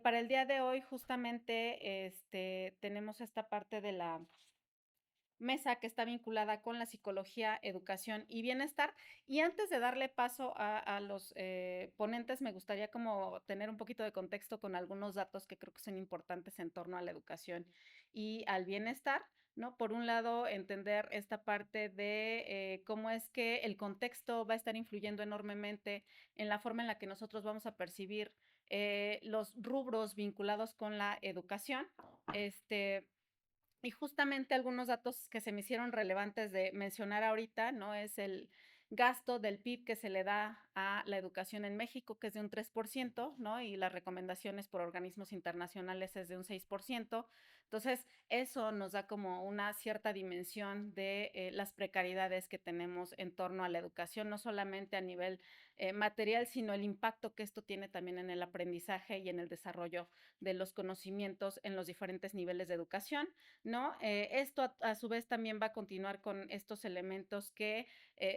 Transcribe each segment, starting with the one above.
Para el día de hoy, justamente, tenemos esta parte de la mesa que está vinculada con la psicología, educación y bienestar. Y antes de darle paso a los ponentes, me gustaría como tener un poquito de contexto con algunos datos que creo que son importantes en torno a la educación y al bienestar, ¿no? Por un lado, entender esta parte de cómo es que el contexto va a estar influyendo enormemente en la forma en la que nosotros vamos a percibir los rubros vinculados con la educación. Y justamente algunos datos que se me hicieron relevantes de mencionar ahorita, ¿no? Es el gasto del PIB que se le da a la educación en México, que es de un 3%, ¿no? Y las recomendaciones por organismos internacionales es de un 6%. Entonces, eso nos da como una cierta dimensión de las precariedades que tenemos en torno a la educación, no solamente a nivel material, sino el impacto que esto tiene también en el aprendizaje y en el desarrollo de los conocimientos en los diferentes niveles de educación, ¿no? Esto a su vez también va a continuar con estos elementos que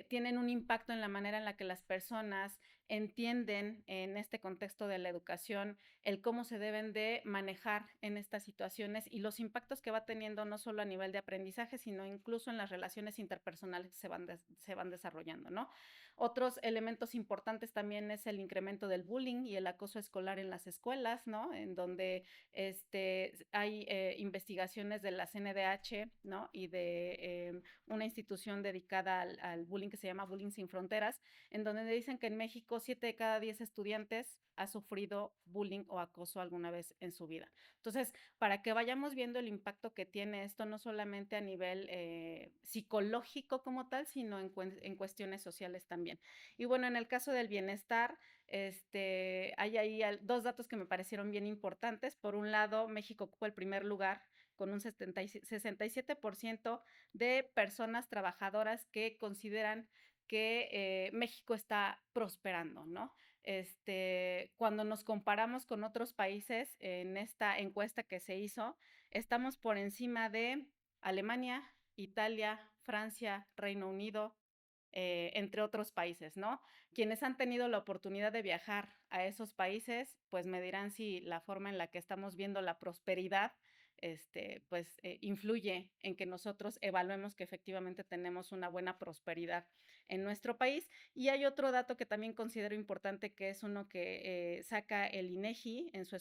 tienen un impacto en la manera en la que las personas entienden en este contexto de la educación el cómo se deben de manejar en estas situaciones y los impactos que va teniendo no solo a nivel de aprendizaje, sino incluso en las relaciones interpersonales que se van desarrollando, ¿no? Otros elementos importantes también es el incremento del bullying y el acoso escolar en las escuelas, ¿no? En donde hay investigaciones de la CNDH, ¿no? Y de una institución dedicada al bullying que se llama Bullying Sin Fronteras, en donde dicen que en México 7 de cada 10 estudiantes ha sufrido bullying o acoso alguna vez en su vida. Entonces, para que vayamos viendo el impacto que tiene esto, no solamente a nivel psicológico como tal, sino en cuestiones sociales también. Y bueno, en el caso del bienestar, hay ahí dos datos que me parecieron bien importantes. Por un lado, México ocupa el primer lugar con un 67% de personas trabajadoras que consideran que México está prosperando, ¿no? Cuando nos comparamos con otros países en esta encuesta que se hizo, estamos por encima de Alemania, Italia, Francia, Reino Unido, entre otros países, ¿no? Quienes han tenido la oportunidad de viajar a esos países, pues me dirán si la forma en la que estamos viendo la prosperidad, pues influye en que nosotros evaluemos que efectivamente tenemos una buena prosperidad en nuestro país. Y hay otro dato que también considero importante, que es uno que saca el INEGI en su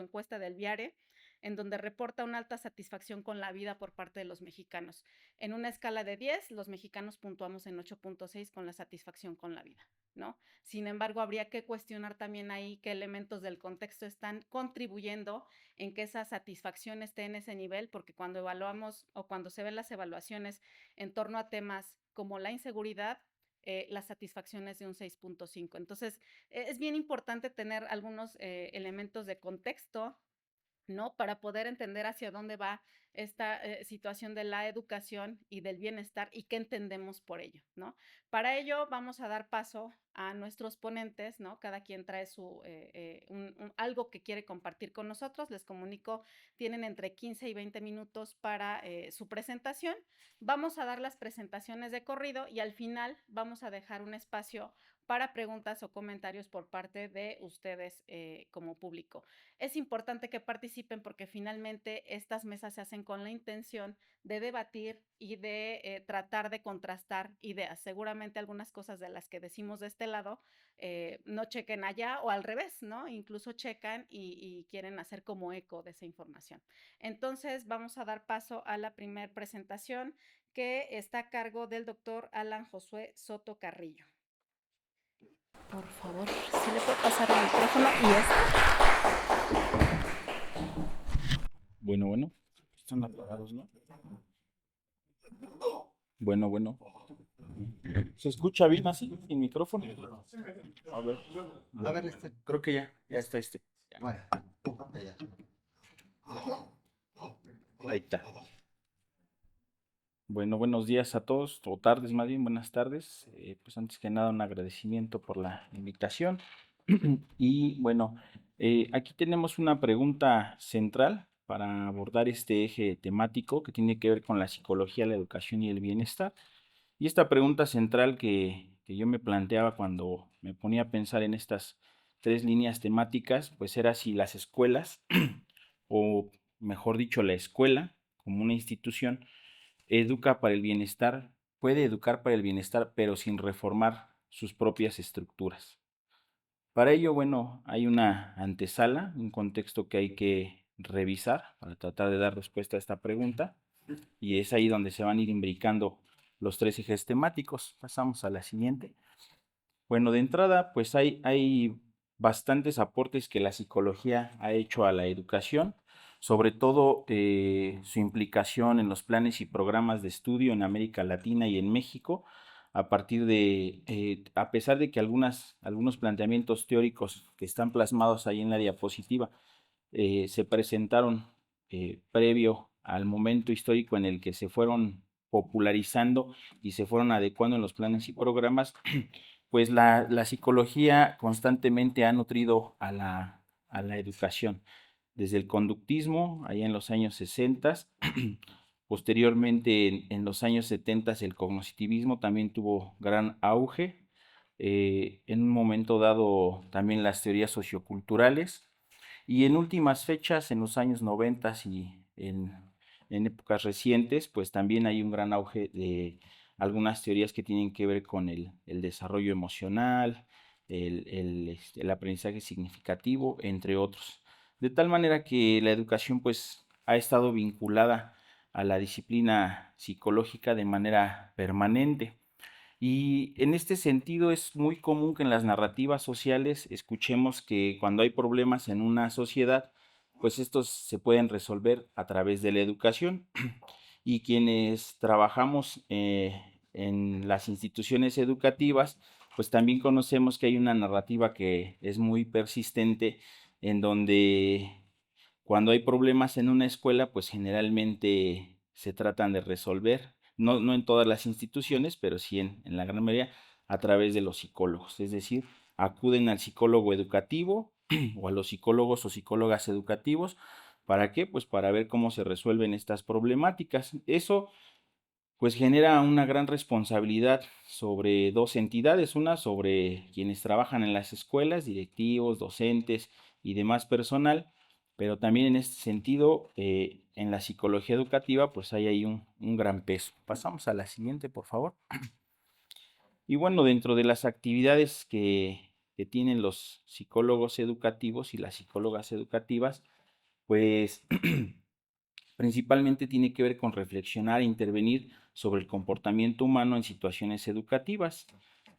encuesta del Viare, en donde reporta una alta satisfacción con la vida por parte de los mexicanos. En una escala de 10, los mexicanos puntuamos en 8.6 con la satisfacción con la vida, ¿no? Sin embargo, habría que cuestionar también ahí qué elementos del contexto están contribuyendo en que esa satisfacción esté en ese nivel, porque cuando evaluamos o cuando se ven las evaluaciones en torno a temas como la inseguridad, la satisfacción es de un 6.5. Entonces, es bien importante tener algunos elementos de contexto, ¿no? Para poder entender hacia dónde va esta situación de la educación y del bienestar y qué entendemos por ello, ¿no? Para ello vamos a dar paso a nuestros ponentes, ¿no? Cada quien trae algo que quiere compartir con nosotros. Les comunico, tienen entre 15 y 20 minutos para su presentación. Vamos a dar las presentaciones de corrido y al final vamos a dejar un espacio para preguntas o comentarios por parte de ustedes como público. Es importante que participen porque finalmente estas mesas se hacen con la intención de debatir y de tratar de contrastar ideas. Seguramente algunas cosas de las que decimos de este lado no chequen allá o al revés, ¿no? Incluso checan y quieren hacer como eco de esa información. Entonces vamos a dar paso a la primera presentación, que está a cargo del doctor Alan Josué Soto Carrillo. Por favor, si le puedo pasar el micrófono y Bueno, bueno. Están apagados, ¿no? Bueno, bueno. ¿Se escucha bien así, sin micrófono? A ver. A ver, Creo que ya está este. bueno, ya. Ahí está. Bueno, buenos días a todos, o tardes más bien, buenas tardes. Pues antes que nada un agradecimiento por la invitación. Y bueno, aquí tenemos una pregunta central para abordar este eje temático que tiene que ver con la psicología, la educación y el bienestar. Y esta pregunta central que yo me planteaba cuando me ponía a pensar en estas tres líneas temáticas, pues era si las escuelas, o mejor dicho, la escuela, como una institución, educa para el bienestar, puede educar para el bienestar, pero sin reformar sus propias estructuras. Para ello, bueno, hay una antesala, un contexto que hay que revisar para tratar de dar respuesta a esta pregunta, y es ahí donde se van a ir imbricando los tres ejes temáticos. Pasamos a la siguiente. Bueno, de entrada, pues hay bastantes aportes que la psicología ha hecho a la educación, sobre todo su implicación en los planes y programas de estudio en América Latina y en México, a partir de, a pesar de que algunos planteamientos teóricos que están plasmados ahí en la diapositiva se presentaron previo al momento histórico en el que se fueron popularizando y se fueron adecuando en los planes y programas, pues la psicología constantemente ha nutrido a la educación, desde el conductismo, allá en los años 60, posteriormente en los años 70 el cognitivismo también tuvo gran auge, en un momento dado también las teorías socioculturales, y en últimas fechas, en los años 90 y en épocas recientes, pues también hay un gran auge de algunas teorías que tienen que ver con el desarrollo emocional, el aprendizaje significativo, entre otros. De tal manera que la educación pues ha estado vinculada a la disciplina psicológica de manera permanente. Y en este sentido es muy común que en las narrativas sociales escuchemos que cuando hay problemas en una sociedad, pues estos se pueden resolver a través de la educación. Y quienes trabajamos en las instituciones educativas, pues también conocemos que hay una narrativa que es muy persistente, en donde cuando hay problemas en una escuela, pues generalmente se tratan de resolver, no en todas las instituciones, pero sí en la gran mayoría, a través de los psicólogos. Es decir, acuden al psicólogo educativo o a los psicólogos o psicólogas educativos. ¿Para qué? Pues para ver cómo se resuelven estas problemáticas. Eso pues genera una gran responsabilidad sobre dos entidades, una sobre quienes trabajan en las escuelas, directivos, docentes y demás personal, pero también en este sentido, en la psicología educativa, pues hay ahí un gran peso. Pasamos a la siguiente, por favor. Y bueno, dentro de las actividades que tienen los psicólogos educativos y las psicólogas educativas, pues principalmente tiene que ver con reflexionar e intervenir sobre el comportamiento humano en situaciones educativas,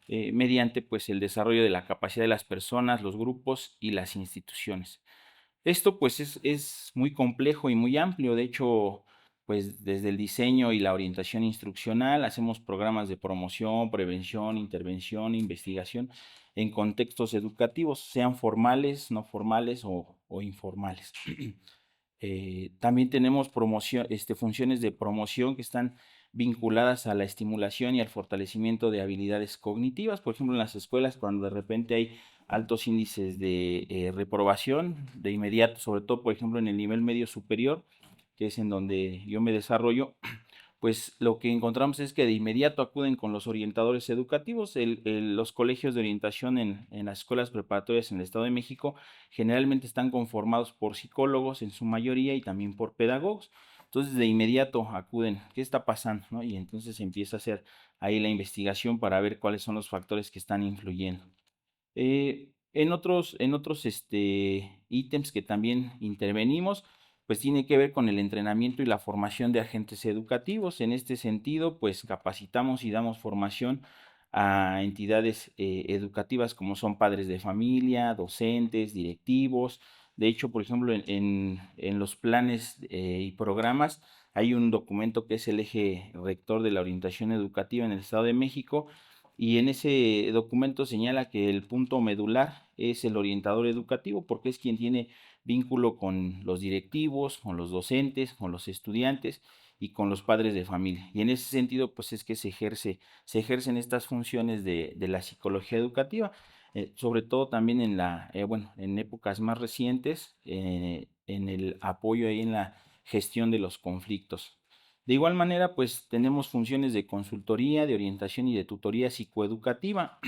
mediante pues el desarrollo de la capacidad de las personas, los grupos y las instituciones. Esto pues es muy complejo y muy amplio. De hecho, pues desde el diseño y la orientación instruccional hacemos programas de promoción, prevención, intervención, investigación en contextos educativos, sean formales, no formales o informales. También tenemos funciones de promoción que están vinculadas a la estimulación y al fortalecimiento de habilidades cognitivas. Por ejemplo, en las escuelas, cuando de repente hay altos índices de reprobación, de inmediato, sobre todo, por ejemplo, en el nivel medio superior, que es en donde yo me desarrollo, pues lo que encontramos es que de inmediato acuden con los orientadores educativos. Los colegios de orientación en las escuelas preparatorias en el Estado de México generalmente están conformados por psicólogos en su mayoría y también por pedagogos. Entonces de inmediato acuden, ¿qué está pasando? ¿No? Y entonces empieza a hacer ahí la investigación para ver cuáles son los factores que están influyendo. En otros ítems que también intervenimos, pues tiene que ver con el entrenamiento y la formación de agentes educativos. En este sentido, pues capacitamos y damos formación a entidades educativas como son padres de familia, docentes, directivos. De hecho, por ejemplo, en los planes y programas hay un documento que es el eje rector de la orientación educativa en el Estado de México, y en ese documento señala que el punto medular es el orientador educativo, porque es quien tiene vínculo con los directivos, con los docentes, con los estudiantes y con los padres de familia. Y en ese sentido, pues es que se ejercen estas funciones de la psicología educativa, sobre todo también bueno, en épocas más recientes, en el apoyo y en la gestión de los conflictos. De igual manera, pues tenemos funciones de consultoría, de orientación y de tutoría psicoeducativa.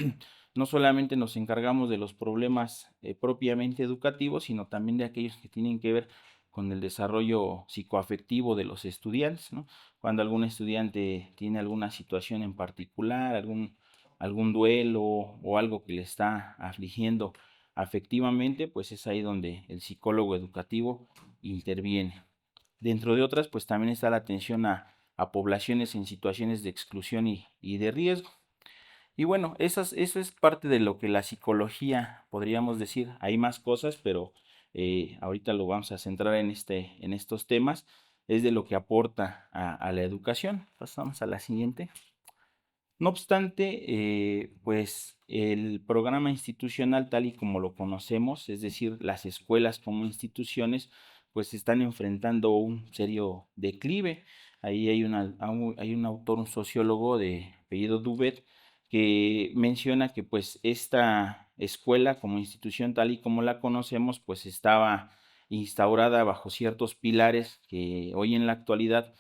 no solamente nos encargamos de los problemas propiamente educativos, sino también de aquellos que tienen que ver con el desarrollo psicoafectivo de los estudiantes, ¿no? Cuando algún estudiante tiene alguna situación en particular, algún duelo o algo que le está afligiendo afectivamente, pues es ahí donde el psicólogo educativo interviene. Dentro de otras, pues también está la atención a poblaciones en situaciones de exclusión y de riesgo. Y bueno, eso es parte de lo que la psicología, podríamos decir. Hay más cosas, pero ahorita lo vamos a centrar en estos temas. Es de lo que aporta a la educación. Pasamos a la siguiente. No obstante, pues el programa institucional tal y como lo conocemos, es decir, las escuelas como instituciones, pues están enfrentando un serio declive. Ahí hay un autor, un sociólogo de apellido Dubet, que menciona que pues esta escuela como institución tal y como la conocemos, pues estaba instaurada bajo ciertos pilares que hoy en la actualidad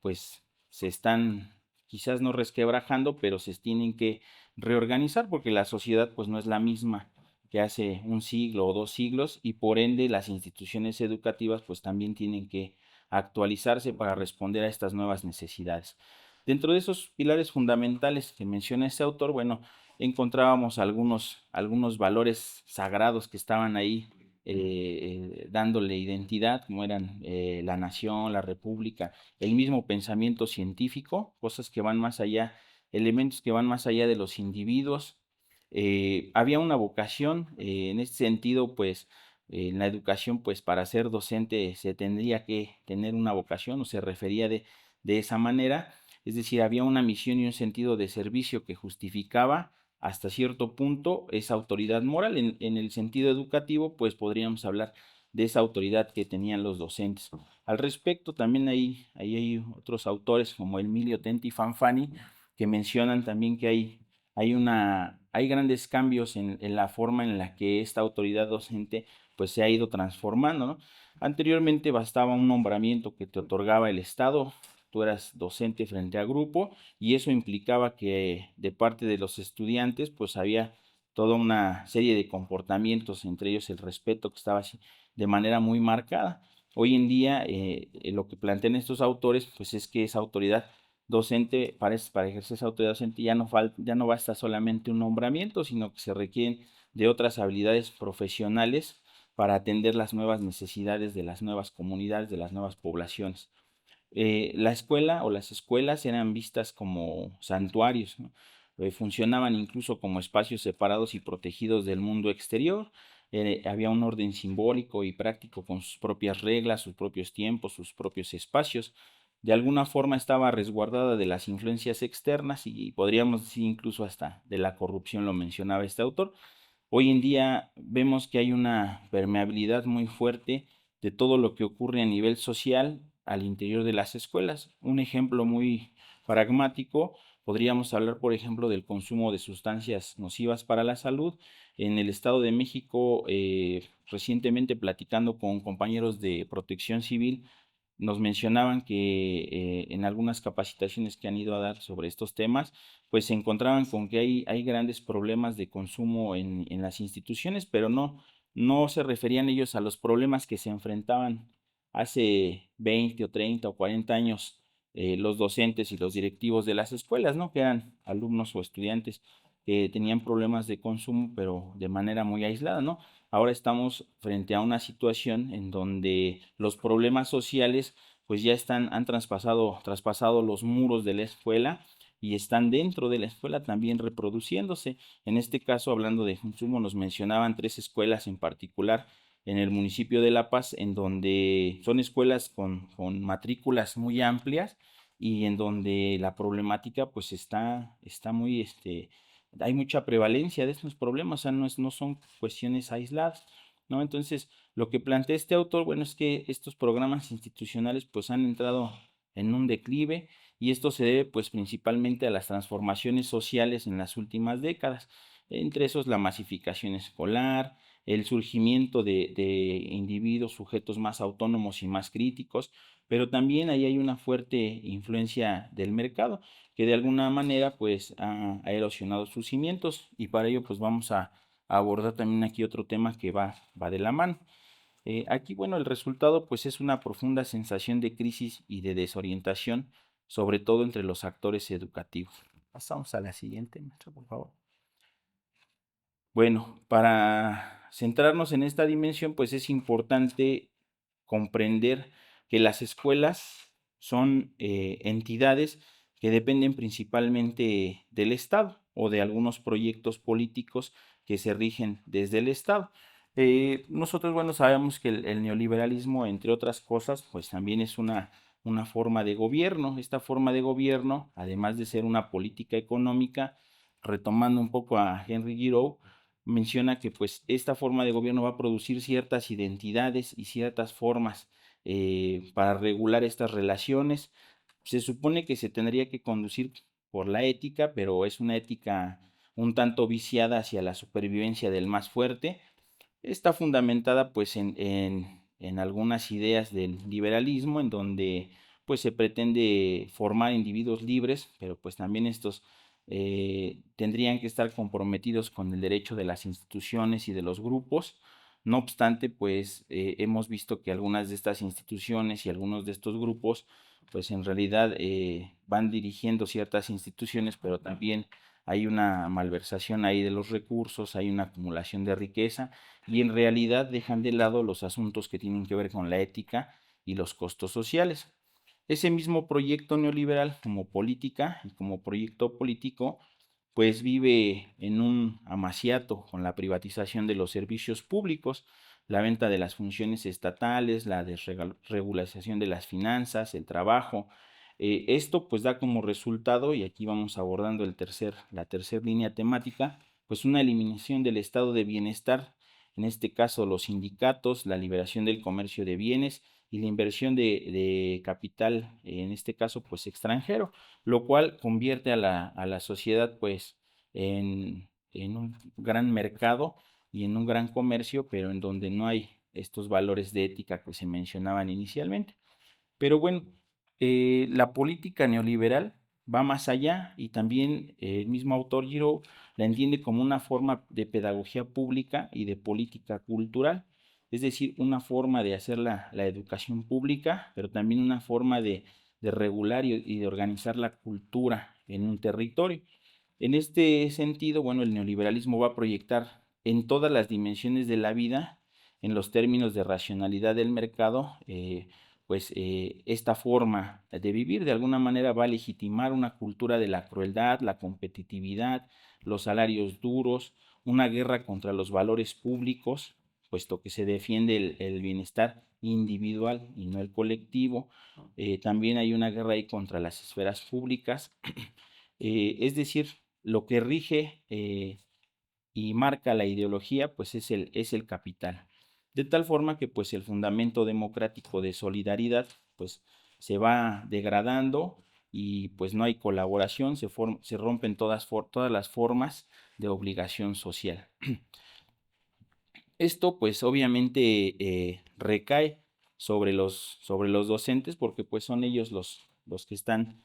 pues se están quizás no resquebrajando, pero se tienen que reorganizar porque la sociedad pues no es la misma que hace un siglo o 2 siglos y por ende las instituciones educativas pues también tienen que actualizarse para responder a estas nuevas necesidades. Dentro de esos pilares fundamentales que menciona este autor, bueno, encontrábamos algunos valores sagrados que estaban ahí dándole identidad, como eran la nación, la república, el mismo pensamiento científico, cosas que van más allá, elementos que van más allá de los individuos. Había una vocación, en este sentido, pues en la educación, pues para ser docente se tendría que tener una vocación o se refería de esa manera, es decir, había una misión y un sentido de servicio que justificaba hasta cierto punto esa autoridad moral. En el sentido educativo, pues podríamos hablar de esa autoridad que tenían los docentes. Al respecto, también hay otros autores como Emilio Tenti Fanfani que mencionan también que hay grandes cambios en la forma en la que esta autoridad docente pues se ha ido transformando, ¿no? Anteriormente bastaba un nombramiento que te otorgaba el Estado, tú eras docente frente a grupo y eso implicaba que de parte de los estudiantes pues había toda una serie de comportamientos, entre ellos el respeto que estaba así de manera muy marcada. Hoy en día lo que plantean estos autores pues es que esa autoridad docente, para ejercer esa autoridad docente ya no basta solamente un nombramiento, sino que se requieren de otras habilidades profesionales para atender las nuevas necesidades de las nuevas comunidades, de las nuevas poblaciones. La escuela o las escuelas eran vistas como santuarios, ¿no? Funcionaban incluso como espacios separados y protegidos del mundo exterior. Había un orden simbólico y práctico con sus propias reglas, sus propios tiempos, sus propios espacios. De alguna forma estaba resguardada de las influencias externas y podríamos decir incluso hasta de la corrupción, lo mencionaba este autor. Hoy en día vemos que hay una permeabilidad muy fuerte de todo lo que ocurre a nivel social al interior de las escuelas. Un ejemplo muy pragmático, podríamos hablar, por ejemplo, del consumo de sustancias nocivas para la salud. En el Estado de México, recientemente platicando con compañeros de Protección Civil, nos mencionaban que en algunas capacitaciones que han ido a dar sobre estos temas, pues se encontraban con que hay grandes problemas de consumo en las instituciones, pero no se referían ellos a los problemas que se enfrentaban hace 20 o 30 o 40 años los docentes y los directivos de las escuelas, ¿no? Que eran alumnos o estudiantes que tenían problemas de consumo, pero de manera muy aislada, ¿no? Ahora estamos frente a una situación en donde los problemas sociales pues ya han traspasado los muros de la escuela y están dentro de la escuela también reproduciéndose. En este caso, hablando de consumo, nos mencionaban 3 escuelas en particular en el municipio de La Paz, en donde son escuelas con matrículas muy amplias y en donde la problemática pues está muy, hay mucha prevalencia de estos problemas, o sea, no son cuestiones aisladas, ¿no? Entonces, lo que plantea este autor, bueno, es que estos programas institucionales pues han entrado en un declive y esto se debe pues principalmente a las transformaciones sociales en las últimas décadas, entre esos la masificación escolar, el surgimiento de individuos, sujetos más autónomos y más críticos, pero también ahí hay una fuerte influencia del mercado que de alguna manera pues ha erosionado sus cimientos, y para ello pues vamos a abordar también aquí otro tema que va de la mano. Aquí, bueno, el resultado pues es una profunda sensación de crisis y de desorientación, sobre todo entre los actores educativos. Pasamos a la siguiente, maestra, por favor. Bueno, para centrarnos en esta dimensión, pues es importante comprender que las escuelas son entidades que dependen principalmente del Estado o de algunos proyectos políticos que se rigen desde el Estado. Nosotros, bueno, sabemos que el neoliberalismo, entre otras cosas, pues también es una forma de gobierno. Esta forma de gobierno, además de ser una política económica, retomando un poco a Henry Giroux, menciona que pues esta forma de gobierno va a producir ciertas identidades y ciertas formas para regular estas relaciones. Se supone que se tendría que conducir por la ética, pero es una ética un tanto viciada hacia la supervivencia del más fuerte. Está fundamentada pues en algunas ideas del liberalismo, en donde pues se pretende formar individuos libres, pero pues también estos tendrían que estar comprometidos con el derecho de las instituciones y de los grupos. No obstante, pues hemos visto que algunas de estas instituciones y algunos de estos grupos pues en realidad van dirigiendo ciertas instituciones, pero también hay una malversación ahí de los recursos, hay una acumulación de riqueza, y en realidad dejan de lado los asuntos que tienen que ver con la ética y los costos sociales. Ese mismo proyecto neoliberal como política y como proyecto político pues vive en un amaciato con la privatización de los servicios públicos, la venta de las funciones estatales, la desregulación de las finanzas, el trabajo. Esto pues da como resultado, y aquí vamos abordando la tercera línea temática, pues una eliminación del estado de bienestar, en este caso los sindicatos, la liberación del comercio de bienes y la inversión de capital, en este caso pues extranjero, lo cual convierte a la sociedad pues en un gran mercado y en un gran comercio, pero en donde no hay estos valores de ética que se mencionaban inicialmente. Pero bueno, la política neoliberal va más allá, y también el mismo autor Giraud la entiende como una forma de pedagogía pública y de política cultural, es decir, una forma de hacer la educación pública, pero también una forma de regular y de organizar la cultura en un territorio. En este sentido, bueno, el neoliberalismo va a proyectar en todas las dimensiones de la vida, en los términos de racionalidad del mercado, esta forma de vivir de alguna manera va a legitimar una cultura de la crueldad, la competitividad, los salarios duros, una guerra contra los valores públicos, puesto que se defiende el bienestar individual y no el colectivo. También hay una guerra ahí contra las esferas públicas. Es decir, lo que rige y marca la ideología, pues es el capital. De tal forma que pues el fundamento democrático de solidaridad pues se va degradando, y pues no hay colaboración, se rompen todas las formas de obligación social. Esto pues obviamente recae sobre los docentes, porque pues son ellos los que están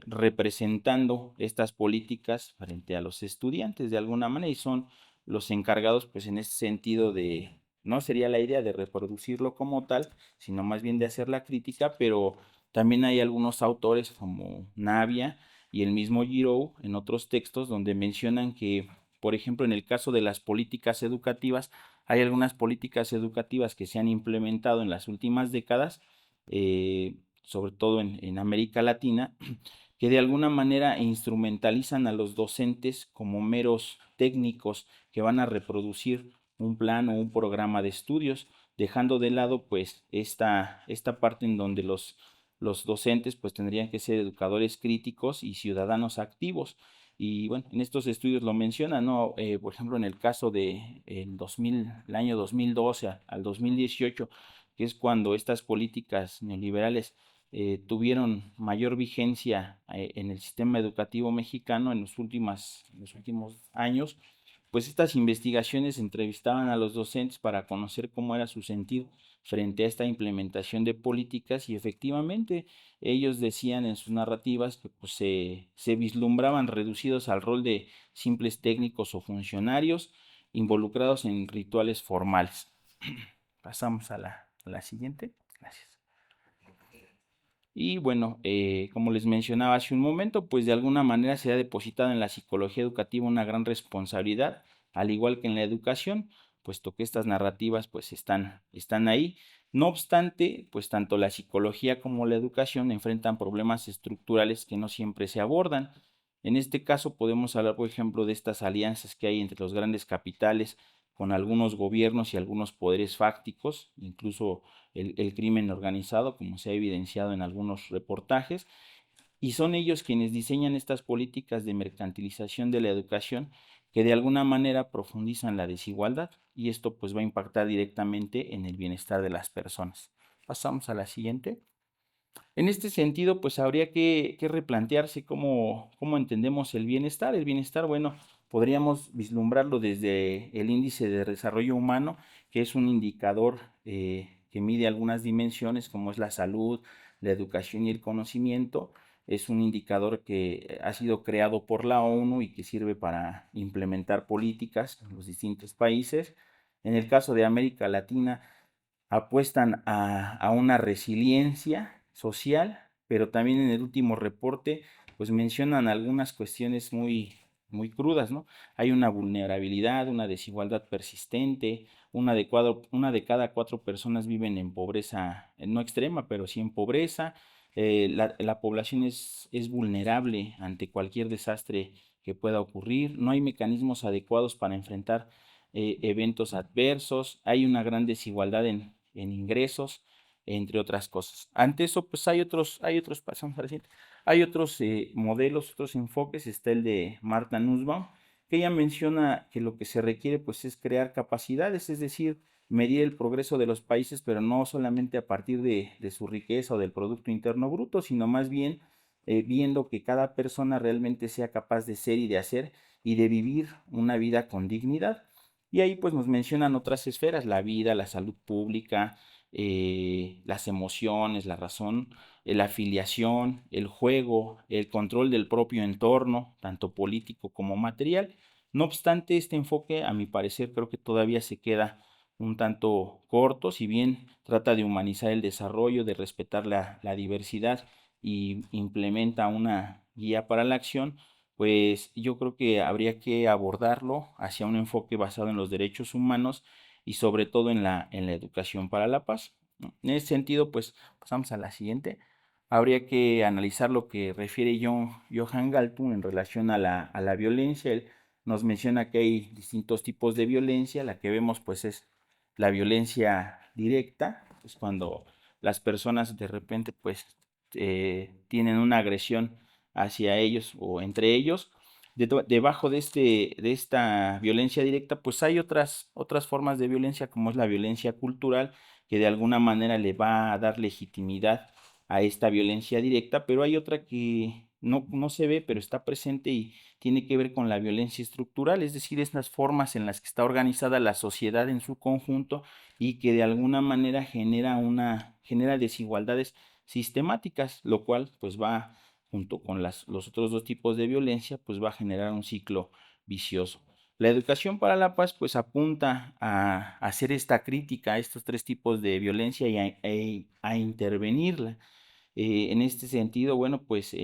representando estas políticas frente a los estudiantes de alguna manera, y son los encargados pues en ese sentido de, no sería la idea de reproducirlo como tal, sino más bien de hacer la crítica, pero también hay algunos autores como Navia y el mismo Giroux en otros textos donde mencionan que, por ejemplo, en el caso de las políticas educativas, hay algunas políticas educativas que se han implementado en las últimas décadas, sobre todo en América Latina, que de alguna manera instrumentalizan a los docentes como meros técnicos que van a reproducir un plan o un programa de estudios, dejando de lado pues esta parte en donde los docentes pues tendrían que ser educadores críticos y ciudadanos activos. Y bueno, en estos estudios lo mencionan, ¿no? Por ejemplo, en el caso de el año 2012 al 2018, que es cuando estas políticas neoliberales tuvieron mayor vigencia en el sistema educativo mexicano en los últimos años, pues estas investigaciones entrevistaban a los docentes para conocer cómo era su sentir frente a esta implementación de políticas y efectivamente ellos decían en sus narrativas que pues, se vislumbraban reducidos al rol de simples técnicos o funcionarios involucrados en rituales formales. Pasamos a la siguiente. Gracias. Y bueno, como les mencionaba hace un momento, pues de alguna manera se ha depositado en la psicología educativa una gran responsabilidad, al igual que en la educación, puesto que estas narrativas pues están ahí. No obstante, pues tanto la psicología como la educación enfrentan problemas estructurales que no siempre se abordan. En este caso podemos hablar, por ejemplo, de estas alianzas que hay entre los grandes capitales con algunos gobiernos y algunos poderes fácticos, incluso el crimen organizado, como se ha evidenciado en algunos reportajes, y son ellos quienes diseñan estas políticas de mercantilización de la educación que de alguna manera profundizan la desigualdad y esto pues va a impactar directamente en el bienestar de las personas. Pasamos a la siguiente. En este sentido, pues habría que replantearse cómo entendemos el bienestar. El bienestar, bueno, podríamos vislumbrarlo desde el índice de desarrollo humano, que es un indicador que mide algunas dimensiones como es la salud, la educación y el conocimiento. Es un indicador que ha sido creado por la ONU y que sirve para implementar políticas en los distintos países. En el caso de América Latina, apuestan a una resiliencia social, pero también en el último reporte, pues mencionan algunas cuestiones muy crudas, ¿no? Hay una vulnerabilidad, una desigualdad persistente, una de cada 4 personas viven en pobreza, no extrema, pero sí en pobreza. La población es vulnerable ante cualquier desastre que pueda ocurrir, no hay mecanismos adecuados para enfrentar eventos adversos, hay una gran desigualdad en ingresos, entre otras cosas. Ante eso, pues pasamos a la siguiente, hay otros modelos, otros enfoques, está el de Marta Nussbaum, que ella menciona que lo que se requiere pues es crear capacidades, es decir, medir el progreso de los países, pero no solamente a partir de su riqueza o del Producto Interno Bruto, sino más bien viendo que cada persona realmente sea capaz de ser y de hacer y de vivir una vida con dignidad. Y ahí pues nos mencionan otras esferas, la vida, la salud pública, las emociones, la razón, la afiliación, el juego, el control del propio entorno, tanto político como material. No obstante, este enfoque, a mi parecer, creo que todavía se queda un tanto corto, si bien trata de humanizar el desarrollo, de respetar la diversidad y implementa una guía para la acción, pues yo creo que habría que abordarlo hacia un enfoque basado en los derechos humanos y sobre todo en la educación para la paz, ¿no? En ese sentido, pues pasamos a la siguiente. Habría que analizar lo que refiere Johan Galtung en relación a la violencia. Él nos menciona que hay distintos tipos de violencia. La que vemos pues es la violencia directa, es cuando las personas de repente pues tienen una agresión hacia ellos o entre ellos. Debajo de esta violencia directa, pues hay otras formas de violencia, como es la violencia cultural, que de alguna manera le va a dar legitimidad a esta violencia directa, pero hay otra que no se ve, pero está presente y tiene que ver con la violencia estructural, es decir, estas formas en las que está organizada la sociedad en su conjunto y que de alguna manera genera desigualdades sistemáticas, lo cual pues va junto con los otros dos tipos de violencia, pues va a generar un ciclo vicioso. La educación para la paz pues apunta a hacer esta crítica a estos 3 tipos de violencia y a intervenirla. En este sentido, bueno, pues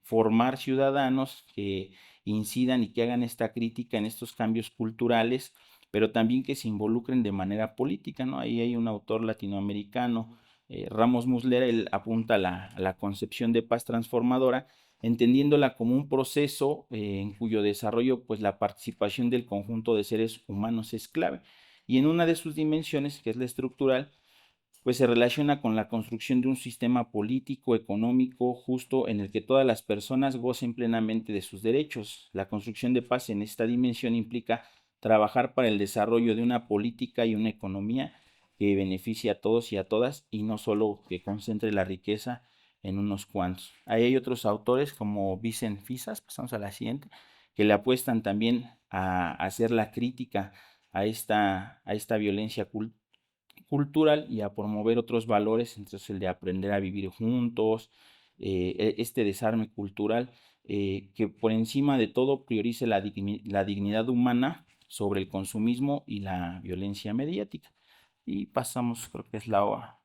formar ciudadanos que incidan y que hagan esta crítica en estos cambios culturales, pero también que se involucren de manera política, ¿no? Ahí hay un autor latinoamericano, Ramos Muslera, él apunta a la concepción de paz transformadora, entendiéndola como un proceso en cuyo desarrollo, pues la participación del conjunto de seres humanos es clave. Y en una de sus dimensiones, que es la estructural, pues se relaciona con la construcción de un sistema político, económico, justo en el que todas las personas gocen plenamente de sus derechos. La construcción de paz en esta dimensión implica trabajar para el desarrollo de una política y una economía que beneficie a todos y a todas y no solo que concentre la riqueza en unos cuantos. Ahí hay otros autores como Vicent Fisas, pasamos a la siguiente, que le apuestan también a hacer la crítica a esta violencia cultural y a promover otros valores, entonces el de aprender a vivir juntos, este desarme cultural, que por encima de todo priorice la dignidad humana sobre el consumismo y la violencia mediática. Y pasamos, creo que es la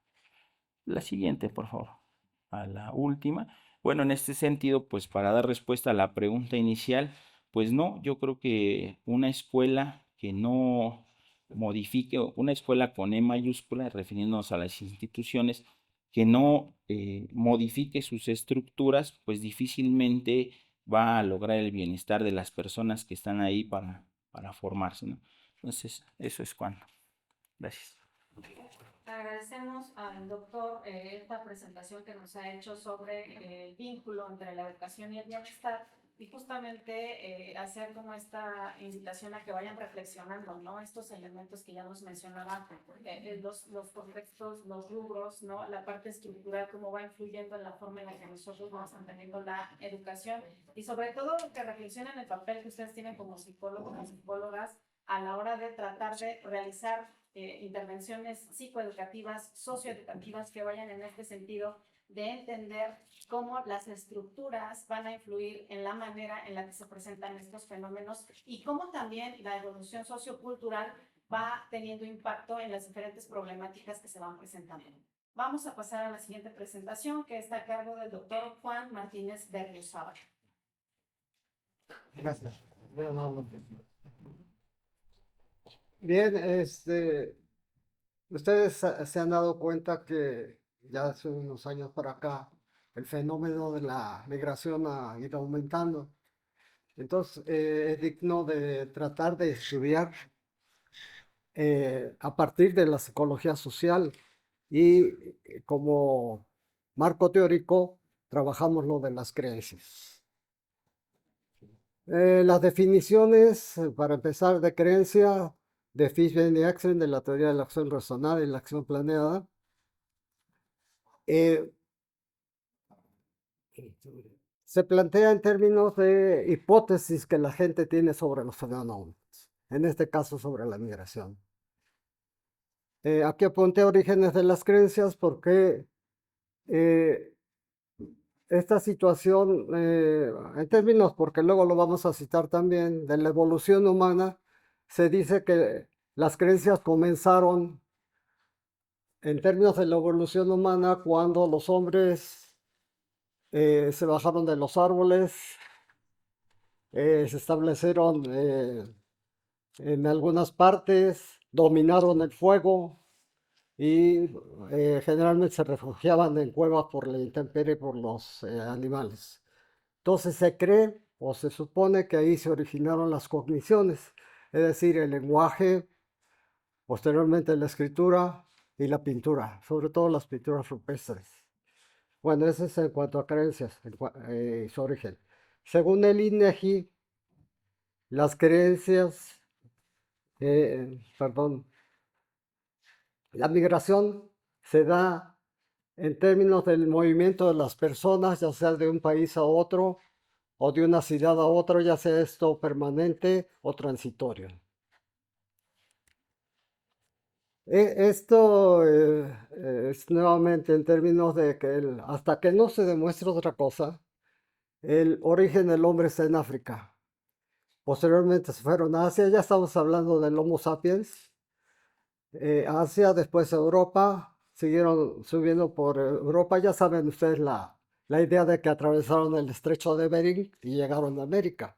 siguiente, por favor, a la última. Bueno, en este sentido, pues para dar respuesta a la pregunta inicial, pues no, yo creo que una escuela que no modifique, una escuela con E mayúscula, refiriéndonos a las instituciones, que no modifique sus estructuras, pues difícilmente va a lograr el bienestar de las personas que están ahí para formarse, ¿no? Entonces, eso es cuanto. Gracias. Agradecemos al doctor esta presentación que nos ha hecho sobre el vínculo entre la educación y el bienestar y justamente hacer como esta invitación a que vayan reflexionando, ¿no? Estos elementos que ya nos mencionaban, los contextos, los rubros, ¿no? La parte estructural, cómo va influyendo en la forma en la que nosotros vamos entendiendo la educación y sobre todo que reflexionen el papel que ustedes tienen como psicólogos y psicólogas a la hora de tratar de realizar intervenciones psicoeducativas, socioeducativas que vayan en este sentido de entender cómo las estructuras van a influir en la manera en la que se presentan estos fenómenos y cómo también la evolución sociocultural va teniendo impacto en las diferentes problemáticas que se van presentando. Vamos a pasar a la siguiente presentación, que está a cargo del doctor Juan Martínez Berriozábal. Gracias. Bien, ustedes se han dado cuenta que ya hace unos años para acá el fenómeno de la migración ha ido aumentando. Entonces, es digno de tratar de estudiar a partir de la psicología social y como marco teórico trabajamos lo de las creencias. Las definiciones, para empezar, de creencia de Fishbein y Axel de la teoría de la acción razonada y la acción planeada. Se plantea en términos de hipótesis que la gente tiene sobre los fenómenos, en este caso sobre la migración. Aquí apunté orígenes de las creencias porque esta situación, en términos, porque luego lo vamos a citar también, de la evolución humana, se dice que las creencias comenzaron en términos de la evolución humana cuando los hombres se bajaron de los árboles, se establecieron en algunas partes, dominaron el fuego y generalmente se refugiaban en cuevas por la intemperie, por los animales. Entonces se cree o se supone que ahí se originaron las cogniciones, es decir, el lenguaje, posteriormente la escritura y la pintura, sobre todo las pinturas rupestres. Bueno, eso es en cuanto a creencias, su origen. Según el INEGI, las creencias, la migración se da en términos del movimiento de las personas, ya sea de un país a otro o de una ciudad a otra, ya sea esto permanente o transitorio. Esto es nuevamente en términos de que hasta que no se demuestre otra cosa, el origen del hombre está en África. Posteriormente se fueron a Asia, ya estamos hablando del Homo sapiens. Asia, después Europa, siguieron subiendo por Europa. Ya saben ustedes la idea de que atravesaron el estrecho de Bering y llegaron a América.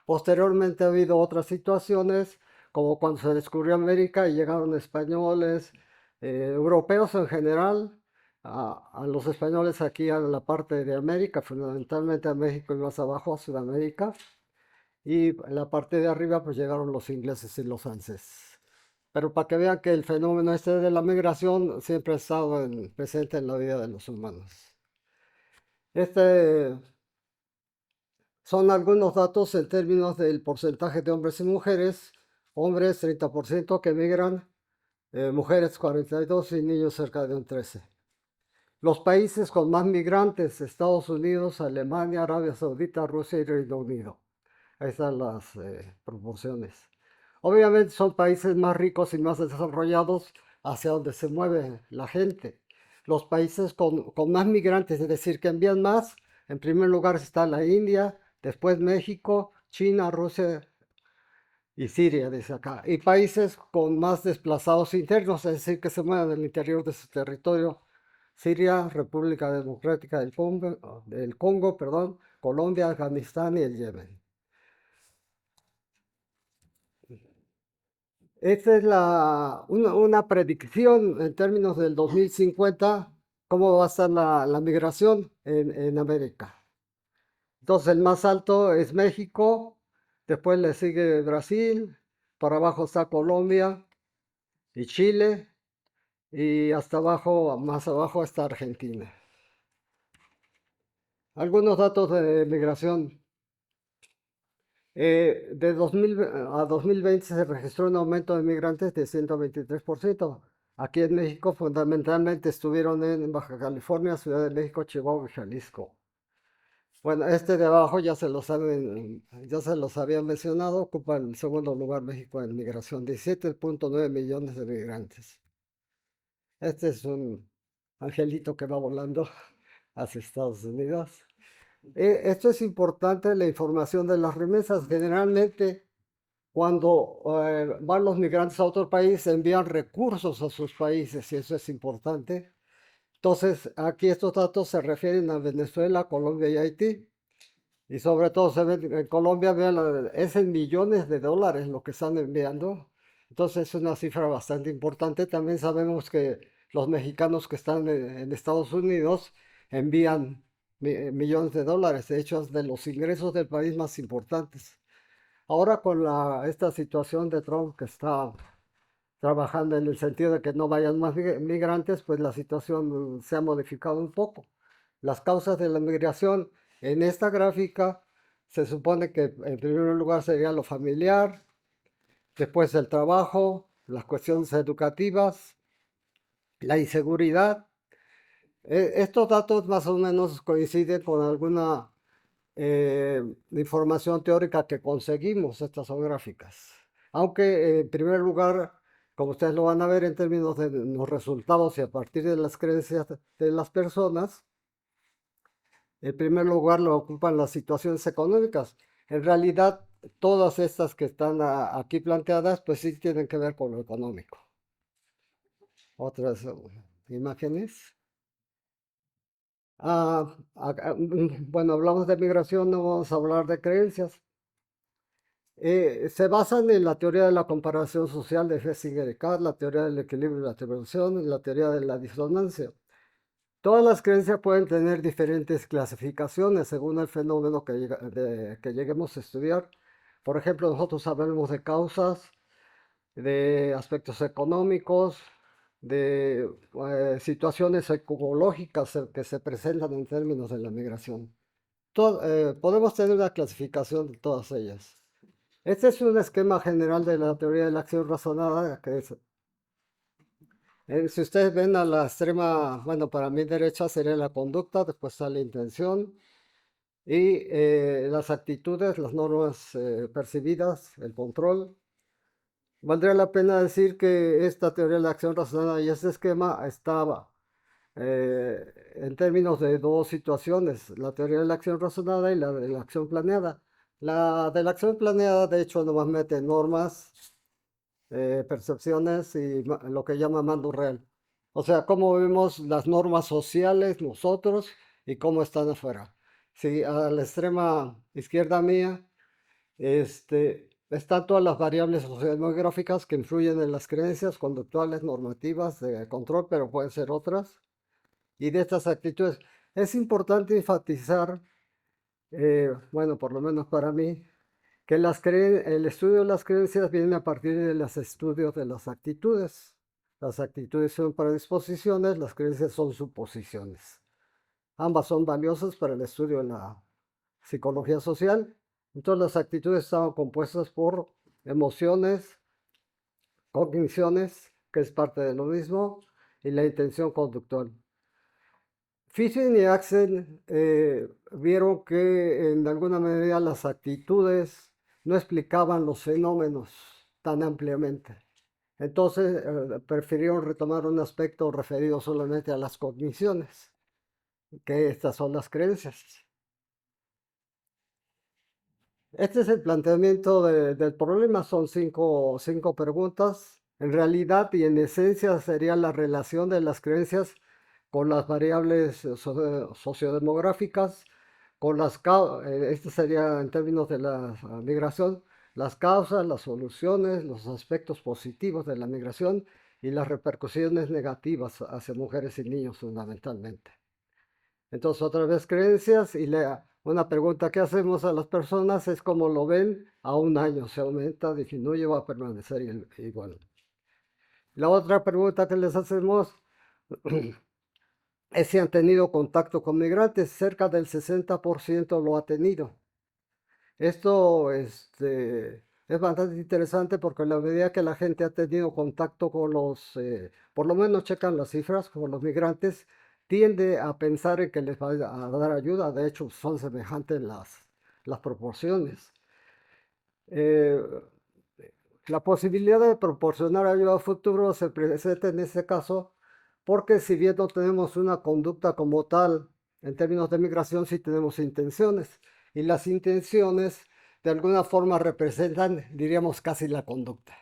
Posteriormente ha habido otras situaciones, como cuando se descubrió América y llegaron españoles, europeos en general, a los españoles aquí a la parte de América, fundamentalmente a México y más abajo a Sudamérica. Y en la parte de arriba pues llegaron los ingleses y los franceses. Pero para que vean que el fenómeno este de la migración siempre ha estado presente en la vida de los humanos. Son algunos datos en términos del porcentaje de hombres y mujeres. Hombres 30% que migran, mujeres 42% y niños cerca de un 13%. Los países con más migrantes: Estados Unidos, Alemania, Arabia Saudita, Rusia y Reino Unido. Ahí están las proporciones. Obviamente son países más ricos y más desarrollados hacia donde se mueve la gente. Los países con más migrantes, es decir, que envían más, en primer lugar está la India, después México, China, Rusia y Siria, dice acá. Y países con más desplazados internos, es decir, que se mueven en el interior de su territorio. Siria, República Democrática del Congo, perdón, Colombia, Afganistán y el Yemen. Esta es una predicción en términos del 2050, cómo va a estar la migración en América. Entonces, el más alto es México, después le sigue Brasil, para abajo está Colombia y Chile, y hasta abajo, más abajo está Argentina. Algunos datos de migración. De 2000 a 2020 se registró un aumento de migrantes de 123%. Aquí en México fundamentalmente estuvieron en Baja California, Ciudad de México, Chihuahua y Jalisco. Bueno, este de abajo ya ya se los había mencionado, ocupa el segundo lugar México en migración, 17.9 millones de migrantes. Este es un angelito que va volando hacia Estados Unidos. Esto es importante, la información de las remesas. Generalmente, cuando van los migrantes a otro país, envían recursos a sus países y eso es importante. Entonces, aquí estos datos se refieren a Venezuela, Colombia y Haití. Y sobre todo se ve en Colombia, es en millones de dólares lo que están enviando. Entonces es una cifra bastante importante. También sabemos que los mexicanos que están en Estados Unidos envían millones de dólares. De hecho, es de los ingresos del país más importantes. Ahora con esta situación de Trump que está trabajando en el sentido de que no vayan más migrantes, pues la situación se ha modificado un poco. Las causas de la migración en esta gráfica se supone que en primer lugar sería lo familiar, después el trabajo, las cuestiones educativas, la inseguridad. Estos datos más o menos coinciden con alguna información teórica que conseguimos, estas son gráficas. Aunque en primer lugar, como ustedes lo van a ver en términos de los resultados y a partir de las creencias de las personas, en primer lugar lo ocupan las situaciones económicas. En realidad, todas estas que están aquí planteadas, pues sí tienen que ver con lo económico. Otras imágenes. Bueno, hablamos de migración, no vamos a hablar de creencias. Se basan en la teoría de la comparación social de Festinger y Katz, la teoría del equilibrio y la atribución, y la teoría de la disonancia. Todas las creencias pueden tener diferentes clasificaciones según el fenómeno que lleguemos a estudiar. Por ejemplo, nosotros sabemos de causas, de aspectos económicos, de situaciones ecológicas que se presentan en términos de la migración. Podemos tener una clasificación de todas ellas. Este es un esquema general de la teoría de la acción razonada, que es si ustedes ven a la extrema, bueno, para mi derecha sería la conducta, después está la intención y las actitudes, las normas percibidas, el control. Valdría la pena decir que esta teoría de la acción razonada y este esquema estaba en términos de dos situaciones, la teoría de la acción razonada y la de la acción planeada. La de la acción planeada, de hecho, nomás mete normas, percepciones y lo que llama mando real. O sea, cómo vemos las normas sociales nosotros y cómo están afuera. Si a la extrema izquierda mía están todas las variables sociodemográficas que influyen en las creencias conductuales, normativas, de control, pero pueden ser otras. Y de estas actitudes es importante enfatizar, bueno, por lo menos para mí, que el estudio de las creencias viene a partir de los estudios de las actitudes. Las actitudes son predisposiciones, las creencias son suposiciones. Ambas son valiosas para el estudio de la psicología social. Entonces las actitudes estaban compuestas por emociones, cogniciones, que es parte de lo mismo, y la intención conductual. Fishing y Axel vieron que en alguna medida las actitudes no explicaban los fenómenos tan ampliamente. Entonces prefirieron retomar un aspecto referido solamente a las cogniciones, que estas son las creencias. Este es el planteamiento del problema, son cinco preguntas. En realidad y en esencia sería la relación de las creencias con las variables sociodemográficas, con esto sería en términos de la migración, las causas, las soluciones, los aspectos positivos de la migración y las repercusiones negativas hacia mujeres y niños fundamentalmente. Entonces, otra vez creencias y una pregunta que hacemos a las personas es cómo lo ven a un año, se aumenta, disminuye o va a permanecer igual. La otra pregunta que les hacemos es si han tenido contacto con migrantes, cerca del 60% lo ha tenido. Esto es bastante interesante porque a la medida que la gente ha tenido contacto con por lo menos checan las cifras, con los migrantes, tiende a pensar en que les va a dar ayuda. De hecho, son semejantes las proporciones. La posibilidad de proporcionar ayuda a futuro se presenta en este caso porque si bien no tenemos una conducta como tal, en términos de migración sí tenemos intenciones y las intenciones de alguna forma representan, diríamos, casi la conducta.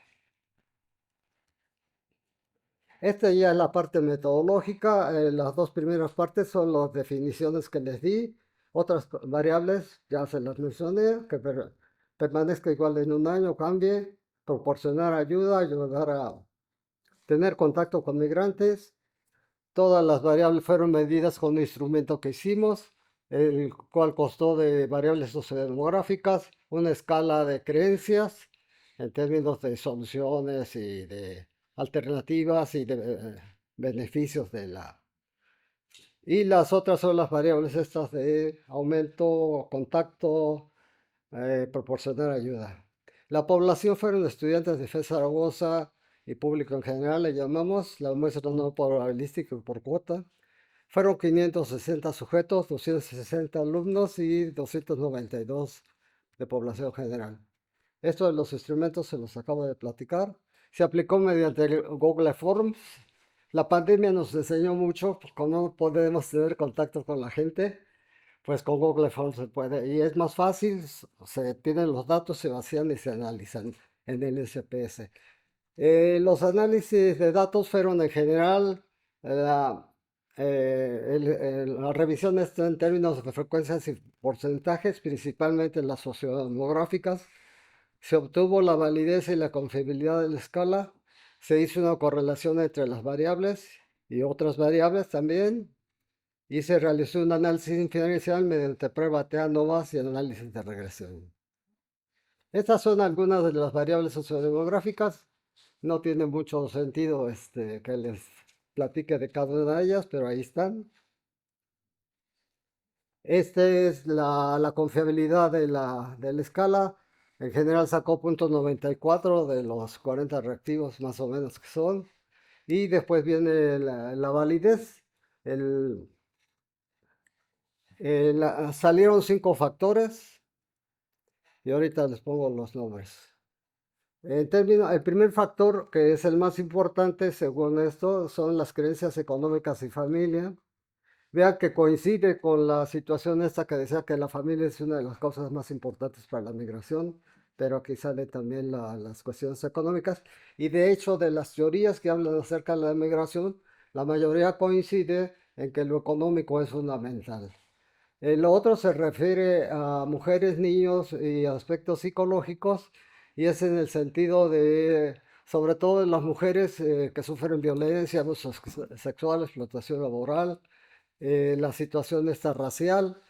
Esta ya es la parte metodológica, las dos primeras partes son las definiciones que les di, otras variables ya se las mencioné, que permanezca igual en un año, cambie, proporcionar ayuda, ayudar a tener contacto con migrantes. Todas las variables fueron medidas con un instrumento que hicimos, el cual costó de variables sociodemográficas, una escala de creencias en términos de soluciones y de alternativas y de beneficios de la... Y las otras son las variables estas de aumento, contacto, proporcionar ayuda. La población fueron estudiantes de FE Zaragoza y público en general, le llamamos, la muestra no probabilística por cuota. Fueron 560 sujetos, 260 alumnos y 292 de población general. Esto de los instrumentos se los acabo de platicar. Se aplicó mediante el Google Forms. La pandemia nos enseñó mucho, como no podemos tener contacto con la gente, pues con Google Forms se puede. Y es más fácil, se tienen los datos, se vacían y se analizan en el SPS. Los análisis de datos fueron en general, la revisión está en términos de frecuencias y porcentajes, principalmente las sociodemográficas. Se obtuvo la validez y la confiabilidad de la escala. Se hizo una correlación entre las variables y otras variables también. Y se realizó un análisis inferencial mediante prueba TEA-NOVAS y análisis de regresión. Estas son algunas de las variables sociodemográficas. No tiene mucho sentido que les platique de cada una de ellas, pero ahí están. Esta es la confiabilidad de la escala. En general sacó .94 de los 40 reactivos más o menos que son. Y después viene la validez. Salieron 5 factores. Y ahorita les pongo los nombres. El primer factor, que es el más importante según esto, son las creencias económicas y familia. Vean que coincide con la situación esta que decía que la familia es una de las causas más importantes para la migración, pero aquí salen también las cuestiones económicas. Y de hecho, de las teorías que hablan acerca de la migración, la mayoría coincide en que lo económico es fundamental. Lo otro se refiere a mujeres, niños y aspectos psicológicos, y es en el sentido de, sobre todo en las mujeres que sufren violencia, abuso sexual, explotación laboral, la situación esta racial,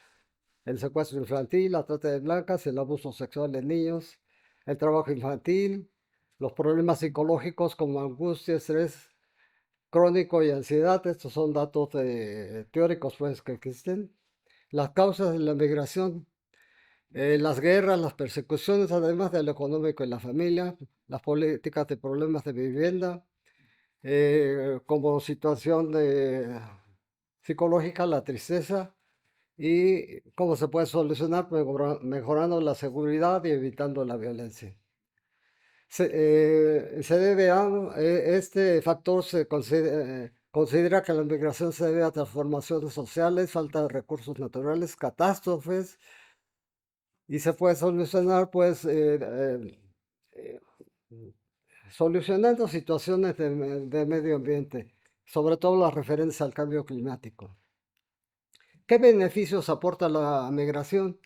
el secuestro infantil, la trata de blancas, el abuso sexual de niños, el trabajo infantil, los problemas psicológicos como angustia, estrés crónico y ansiedad. Estos son datos teóricos pues, que existen. Las causas de la migración, las guerras, las persecuciones, además de lo económico en la familia, las políticas de problemas de vivienda, como situación de psicológica, la tristeza, y cómo se puede solucionar mejorando la seguridad y evitando la violencia. Se debe a, este factor se considera que la migración se debe a transformaciones sociales, falta de recursos naturales, catástrofes, y se puede solucionar pues eh, solucionando situaciones de medio ambiente, sobre todo las referentes al cambio climático. ¿Qué beneficios aporta la migración?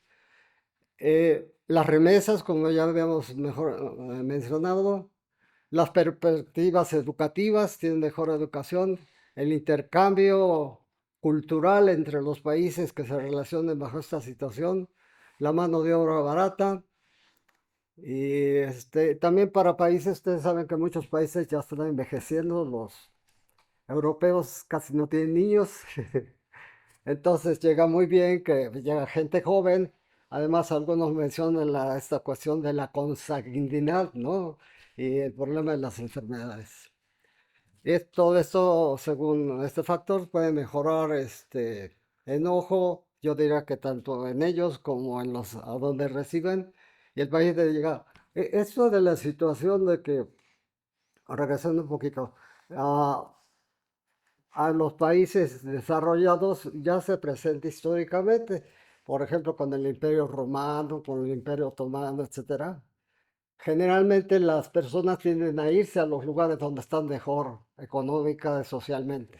Las remesas, como ya habíamos mencionado, las perspectivas educativas, tienen mejor educación, el intercambio cultural entre los países que se relacionen bajo esta situación, la mano de obra barata, y también para países, ustedes saben que muchos países ya están envejeciendo, los europeos casi no tienen niños, entonces llega muy bien que llega gente joven. Además, algunos mencionan esta cuestión de la consanguinidad, ¿no? Y el problema de las enfermedades. Todo esto, según este factor, puede mejorar este enojo, yo diría que tanto en ellos como en los a donde reciben, y el país de llegar. Esto de la situación de que, regresando un poquito, a, a los países desarrollados ya se presenta históricamente, por ejemplo, con el Imperio Romano, con el Imperio Otomano, etcétera. Generalmente las personas tienden a irse a los lugares donde están mejor económica y socialmente,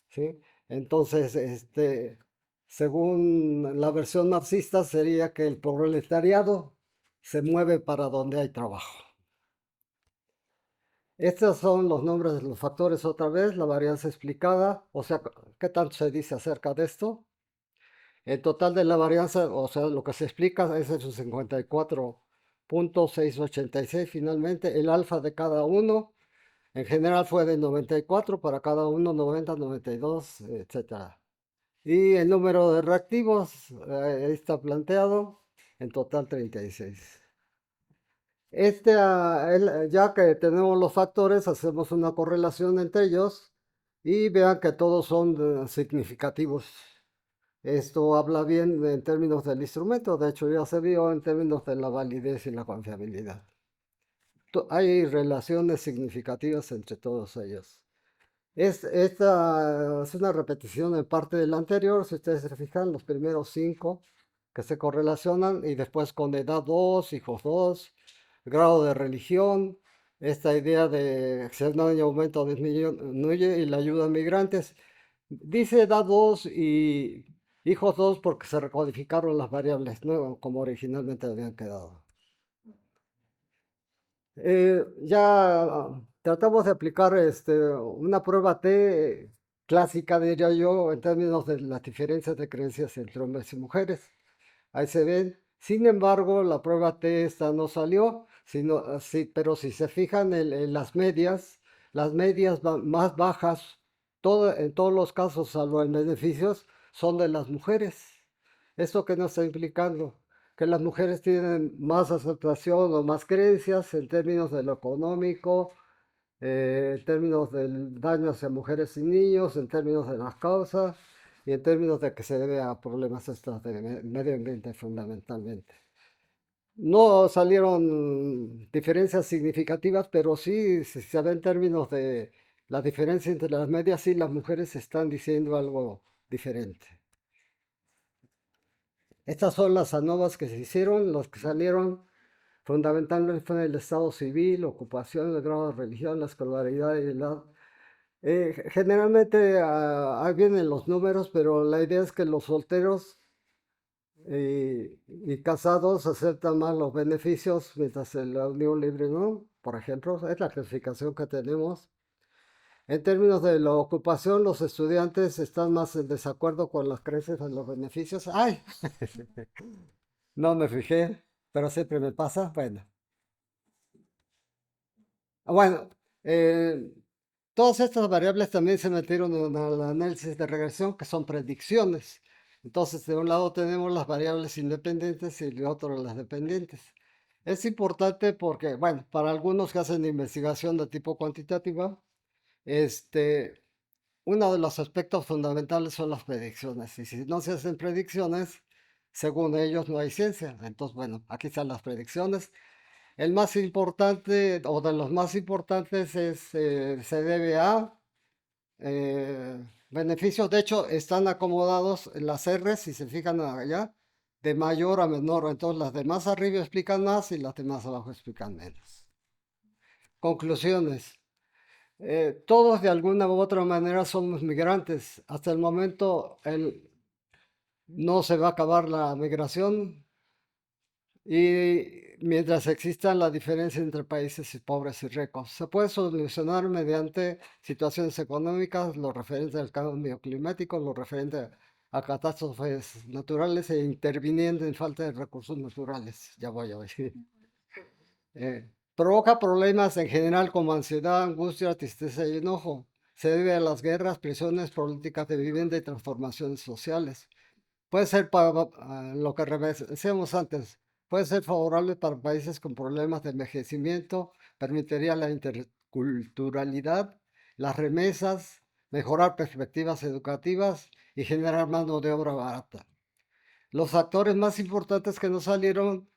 ¿sí? Entonces, según la versión marxista, sería que el proletariado se mueve para donde hay trabajo. Estos son los nombres de los factores otra vez, la varianza explicada, o sea, ¿qué tanto se dice acerca de esto? El total de la varianza, o sea, lo que se explica es el 54.686 finalmente, el alfa de cada uno, en general fue de 94, para cada uno 90, 92, etc. Y el número de reactivos, ahí está planteado, en total 36. Ya que tenemos los factores, hacemos una correlación entre ellos y vean que todos son significativos. Esto habla bien en términos del instrumento, de hecho ya se vio en términos de la validez y la confiabilidad. Hay relaciones significativas entre todos ellos. Esta es una repetición en parte del anterior, si ustedes se fijan, los primeros 5 que se correlacionan y después con edad 2, hijos 2, grado de religión, esta idea de si no hay aumento disminuye y la ayuda a migrantes. Dice edad 2 y hijos 2 porque se recodificaron las variables nuevas como originalmente habían quedado. Ya tratamos de aplicar una prueba T clásica, diría yo, en términos de las diferencias de creencias entre hombres y mujeres. Ahí se ven. Sin embargo, la prueba T esta no salió, pero si se fijan en las medias más bajas, en todos los casos, salvo en beneficios, son de las mujeres. ¿Esto qué nos está implicando? Que las mujeres tienen más aceptación o más creencias en términos de lo económico, en términos del daño hacia mujeres y niños, en términos de las causas y en términos de que se debe a problemas estos de medio ambiente fundamentalmente. No salieron diferencias significativas, pero sí se ve en términos de la diferencia entre las medias y las mujeres están diciendo algo diferente. Estas son las ANOVAs que se hicieron, los que salieron fundamentalmente fue el estado civil, ocupación, el grado de religión, la escolaridad y la... generalmente ahí vienen los números, pero la idea es que los solteros y casados aceptan más los beneficios, mientras en la unión libre no, por ejemplo, es la clasificación que tenemos. En términos de la ocupación, los estudiantes están más en desacuerdo con las creencias de los beneficios. ¡Ay! No me fijé, pero siempre me pasa. Bueno, todas estas variables también se metieron en el análisis de regresión, que son predicciones. Entonces, de un lado tenemos las variables independientes y de otro las dependientes. Es importante porque, bueno, para algunos que hacen investigación de tipo cuantitativa, uno de los aspectos fundamentales son las predicciones. Y si no se hacen predicciones, según ellos no hay ciencia. Entonces, bueno, aquí están las predicciones. El más importante o de los más importantes es, se debe a beneficios. De hecho, están acomodados en las R, si se fijan allá, de mayor a menor. Entonces, las de más arriba explican más y las de más abajo explican menos. Conclusiones. Todos de alguna u otra manera somos migrantes. Hasta el momento no se va a acabar la migración y mientras exista la diferencia entre países pobres y ricos. Se puede solucionar mediante situaciones económicas, lo referente al cambio climático, lo referente a catástrofes naturales e interviniendo en falta de recursos naturales. Ya voy a decir. Provoca problemas en general como ansiedad, angustia, tristeza y enojo. Se debe a las guerras, presiones, políticas de vivienda y transformaciones sociales. Puede ser para lo que decíamos antes, puede ser favorable para países con problemas de envejecimiento, permitiría la interculturalidad, las remesas, mejorar perspectivas educativas y generar mano de obra barata. Los factores más importantes que nos salieron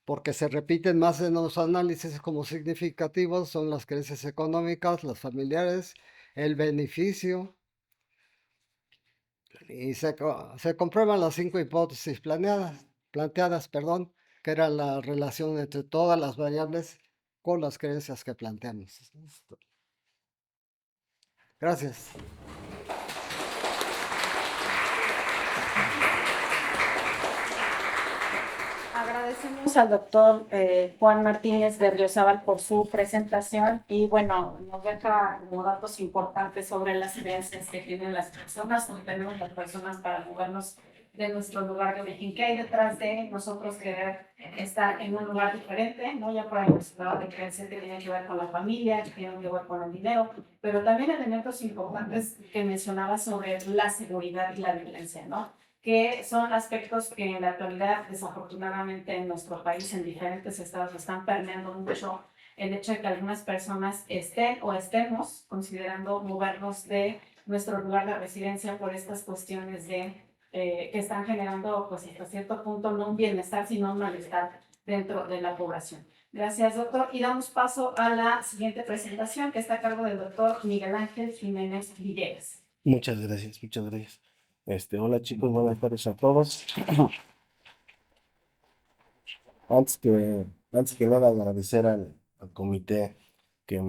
porque se repiten más en los análisis como significativos son las creencias económicas, las familiares, el beneficio, y se comprueban las 5 hipótesis planteadas, perdón, que era la relación entre todas las variables con las creencias que planteamos. Gracias. Agradecemos al doctor Juan Martínez Berriozábal por su presentación y bueno, nos deja como datos importantes sobre las creencias que tienen las personas, o tenemos las personas para movernos de nuestro lugar de origen. ¿Qué hay detrás de nosotros querer estar en un lugar diferente? ¿No? Ya por ahí nos hablaba de creencias que tienen que ver con la familia, que tienen que ver con el dinero, pero también elementos importantes que mencionaba sobre la seguridad y la violencia, ¿no? Que son aspectos que en la actualidad, desafortunadamente, en nuestro país, en diferentes estados, están permeando mucho el hecho de que algunas personas estén o estemos considerando movernos de nuestro lugar de residencia por estas cuestiones de, que están generando, pues, hasta cierto punto, no un bienestar, sino un malestar dentro de la población. Gracias, doctor. Y damos paso a la siguiente presentación, que está a cargo del doctor Miguel Ángel Jiménez Villegas. Muchas gracias, muchas gracias. Hola chicos, buenas tardes a todos. Antes que nada agradecer al comité que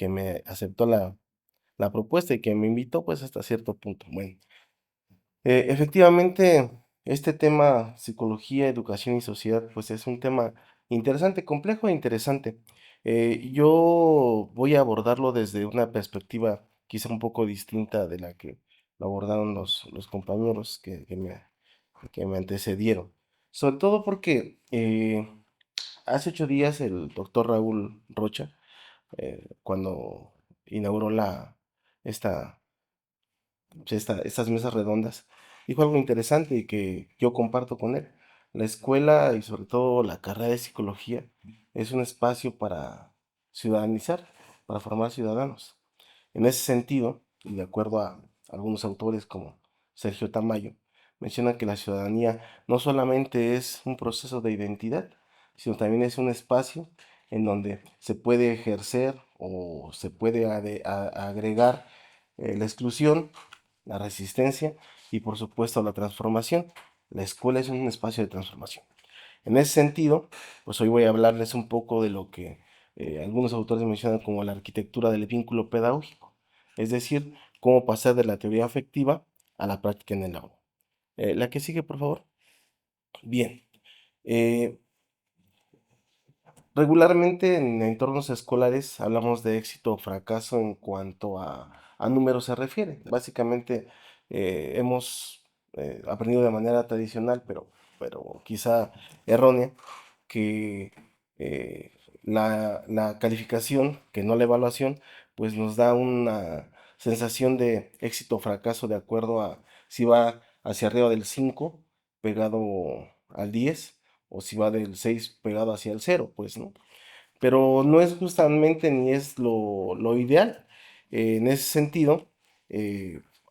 me aceptó la propuesta y que me invitó pues hasta cierto punto. Bueno, efectivamente este tema psicología, educación y sociedad pues es un tema interesante, complejo e interesante. Yo voy a abordarlo desde una perspectiva quizá un poco distinta de la que lo abordaron los compañeros que me antecedieron. Sobre todo porque hace 8 días el doctor Raúl Rocha, cuando inauguró esta, estas mesas redondas, dijo algo interesante y que yo comparto con él. La escuela y sobre todo la carrera de psicología es un espacio para ciudadanizar, para formar ciudadanos. En ese sentido, y de acuerdo a algunos autores como Sergio Tamayo, menciona que la ciudadanía no solamente es un proceso de identidad, sino también es un espacio en donde se puede ejercer o se puede agregar la exclusión, la resistencia y por supuesto la transformación. La escuela es un espacio de transformación. En ese sentido, pues hoy voy a hablarles un poco de lo que algunos autores mencionan como la arquitectura del vínculo pedagógico, es decir, cómo pasar de la teoría afectiva a la práctica en el aula. La que sigue, por favor. Bien. eh, Regularmente en entornos escolares hablamos de éxito o fracaso en cuanto a números se refiere. Básicamente hemos aprendido de manera tradicional, pero quizá errónea, que eh, la calificación, que no la evaluación, pues nos da una sensación de éxito o fracaso de acuerdo a si va hacia arriba del 5 pegado al 10 o si va del 6 pegado hacia el 0, pues, ¿no? Pero no es justamente ni es lo ideal. En ese sentido,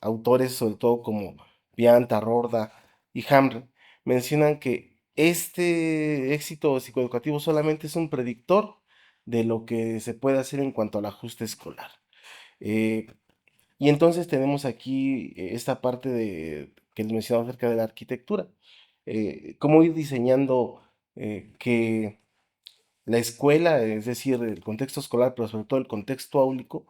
autores, sobre todo como Pianta, Rorda y Hamre, mencionan que este éxito psicoeducativo solamente es un predictor de lo que se puede hacer en cuanto al ajuste escolar. Eh, y entonces tenemos aquí esta parte que les mencionaba acerca de la arquitectura. Cómo ir diseñando que la escuela, es decir, el contexto escolar, pero sobre todo el contexto áulico,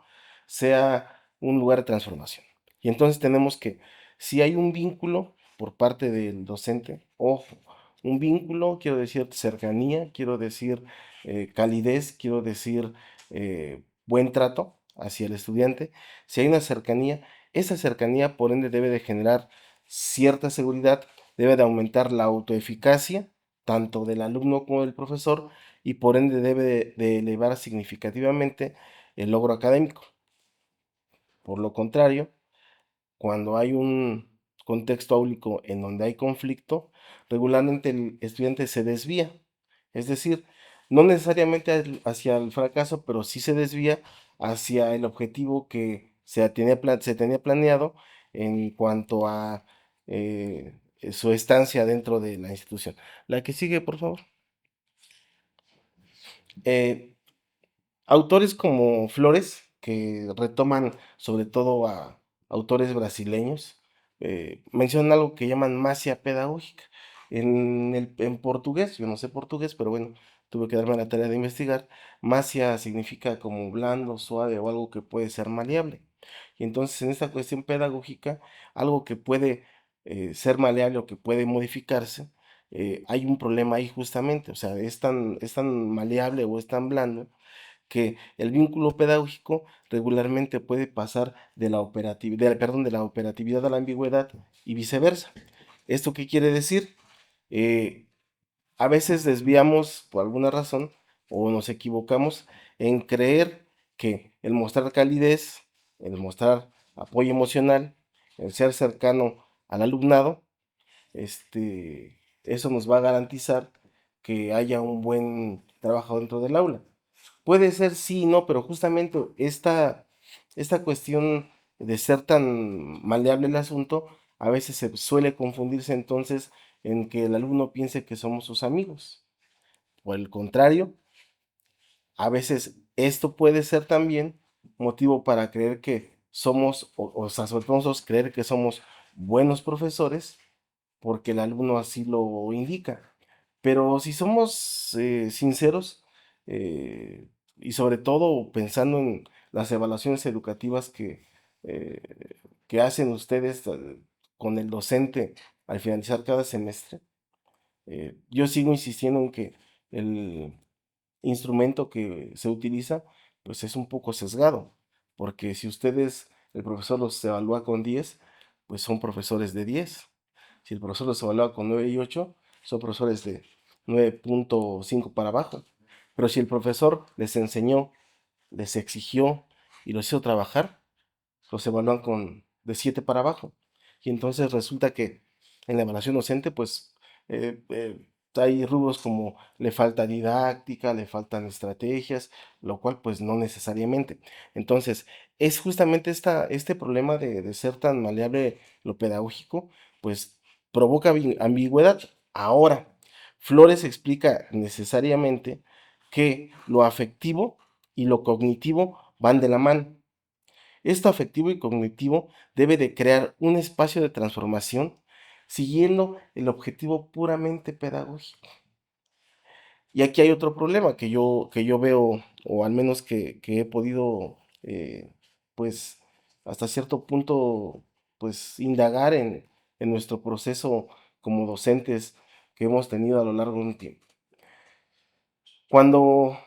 sea un lugar de transformación. Y entonces tenemos que, si hay un vínculo por parte del docente, ojo, un vínculo, quiero decir cercanía, quiero decir calidez, quiero decir buen trato hacia el estudiante. Si hay una cercanía, esa cercanía por ende debe de generar cierta seguridad, debe de aumentar la autoeficacia, tanto del alumno como del profesor, y por ende debe de elevar significativamente el logro académico. Por lo contrario, cuando hay un contexto áulico en donde hay conflicto, regularmente el estudiante se desvía. Es decir, no necesariamente hacia el fracaso, pero sí se desvía hacia el objetivo que se tenía planeado en cuanto a su estancia dentro de la institución. La que sigue, por favor. Eh, Autores como Flores, que retoman sobre todo a autores brasileños, mencionan algo que llaman masia pedagógica. En portugués, yo no sé portugués, pero bueno, tuve que darme la tarea de investigar. Masia significa como blando, suave o algo que puede ser maleable. Y entonces en esta cuestión pedagógica, algo que puede ser maleable o que puede modificarse, hay un problema ahí justamente, o sea, es tan maleable o es tan blando que el vínculo pedagógico regularmente puede pasar de la operatividad a la ambigüedad y viceversa. ¿Esto qué quiere decir? Eh, a veces desviamos por alguna razón o nos equivocamos en creer que el mostrar calidez, el mostrar apoyo emocional, el ser cercano al alumnado, eso nos va a garantizar que haya un buen trabajo dentro del aula. Puede ser sí, no, pero justamente esta cuestión de ser tan maleable el asunto, a veces se suele confundirse entonces en que el alumno piense que somos sus amigos. Por el contrario, a veces esto puede ser también motivo para creer que somos, o sea, sobre todo nosotros creer que somos buenos profesores porque el alumno así lo indica. Pero si somos sinceros, eh, y sobre todo pensando en las evaluaciones educativas eh, que hacen ustedes con el docente al finalizar cada semestre, yo sigo insistiendo en que el instrumento que se utiliza pues es un poco sesgado, porque si el profesor los evalúa con 10, pues son profesores de 10. Si el profesor los evalúa con 9 y 8, son profesores de 9.5 para abajo. Pero si el profesor les enseñó, les exigió y los hizo trabajar, los evalúan de 7 para abajo. Y entonces resulta que en la evaluación docente, pues hay rubros como le falta didáctica, le faltan estrategias, lo cual pues no necesariamente. Entonces, es justamente este problema de ser tan maleable lo pedagógico, pues provoca ambigüedad. Ahora, Flores explica necesariamente que lo afectivo y lo cognitivo van de la mano. Esto afectivo y cognitivo debe de crear un espacio de transformación siguiendo el objetivo puramente pedagógico. Y aquí hay otro problema que yo veo, o al menos que he podido, pues, hasta cierto punto, pues, indagar en nuestro proceso como docentes que hemos tenido a lo largo de un tiempo. Cuando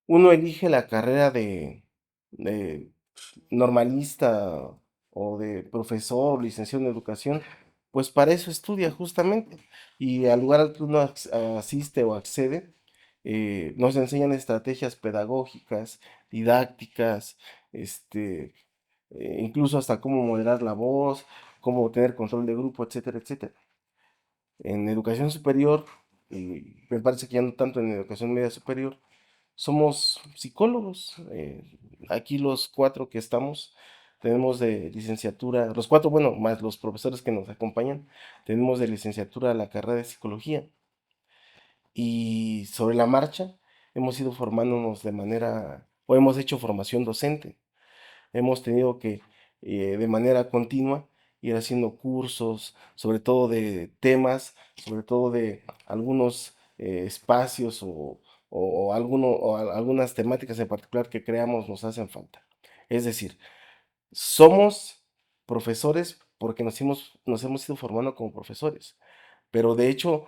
uno elige la carrera de normalista o de profesor, licenciado en educación, pues para eso estudia justamente. Y al lugar al que uno asiste o accede, nos enseñan estrategias pedagógicas, didácticas, incluso hasta cómo moderar la voz, cómo tener control de grupo, etcétera, etcétera. En educación superior, y me parece que ya no tanto en educación media superior, somos psicólogos. Aquí los cuatro que estamos tenemos de licenciatura, los cuatro, bueno, más los profesores que nos acompañan, tenemos de licenciatura la carrera de psicología y sobre la marcha hemos ido formándonos de manera, o hemos hecho formación docente. Hemos tenido que de manera continua ir haciendo cursos, sobre todo de temas, sobre todo de algunos espacios o algunas temáticas en particular que creamos nos hacen falta. Es decir, somos profesores porque nos hemos ido formando como profesores, pero de hecho,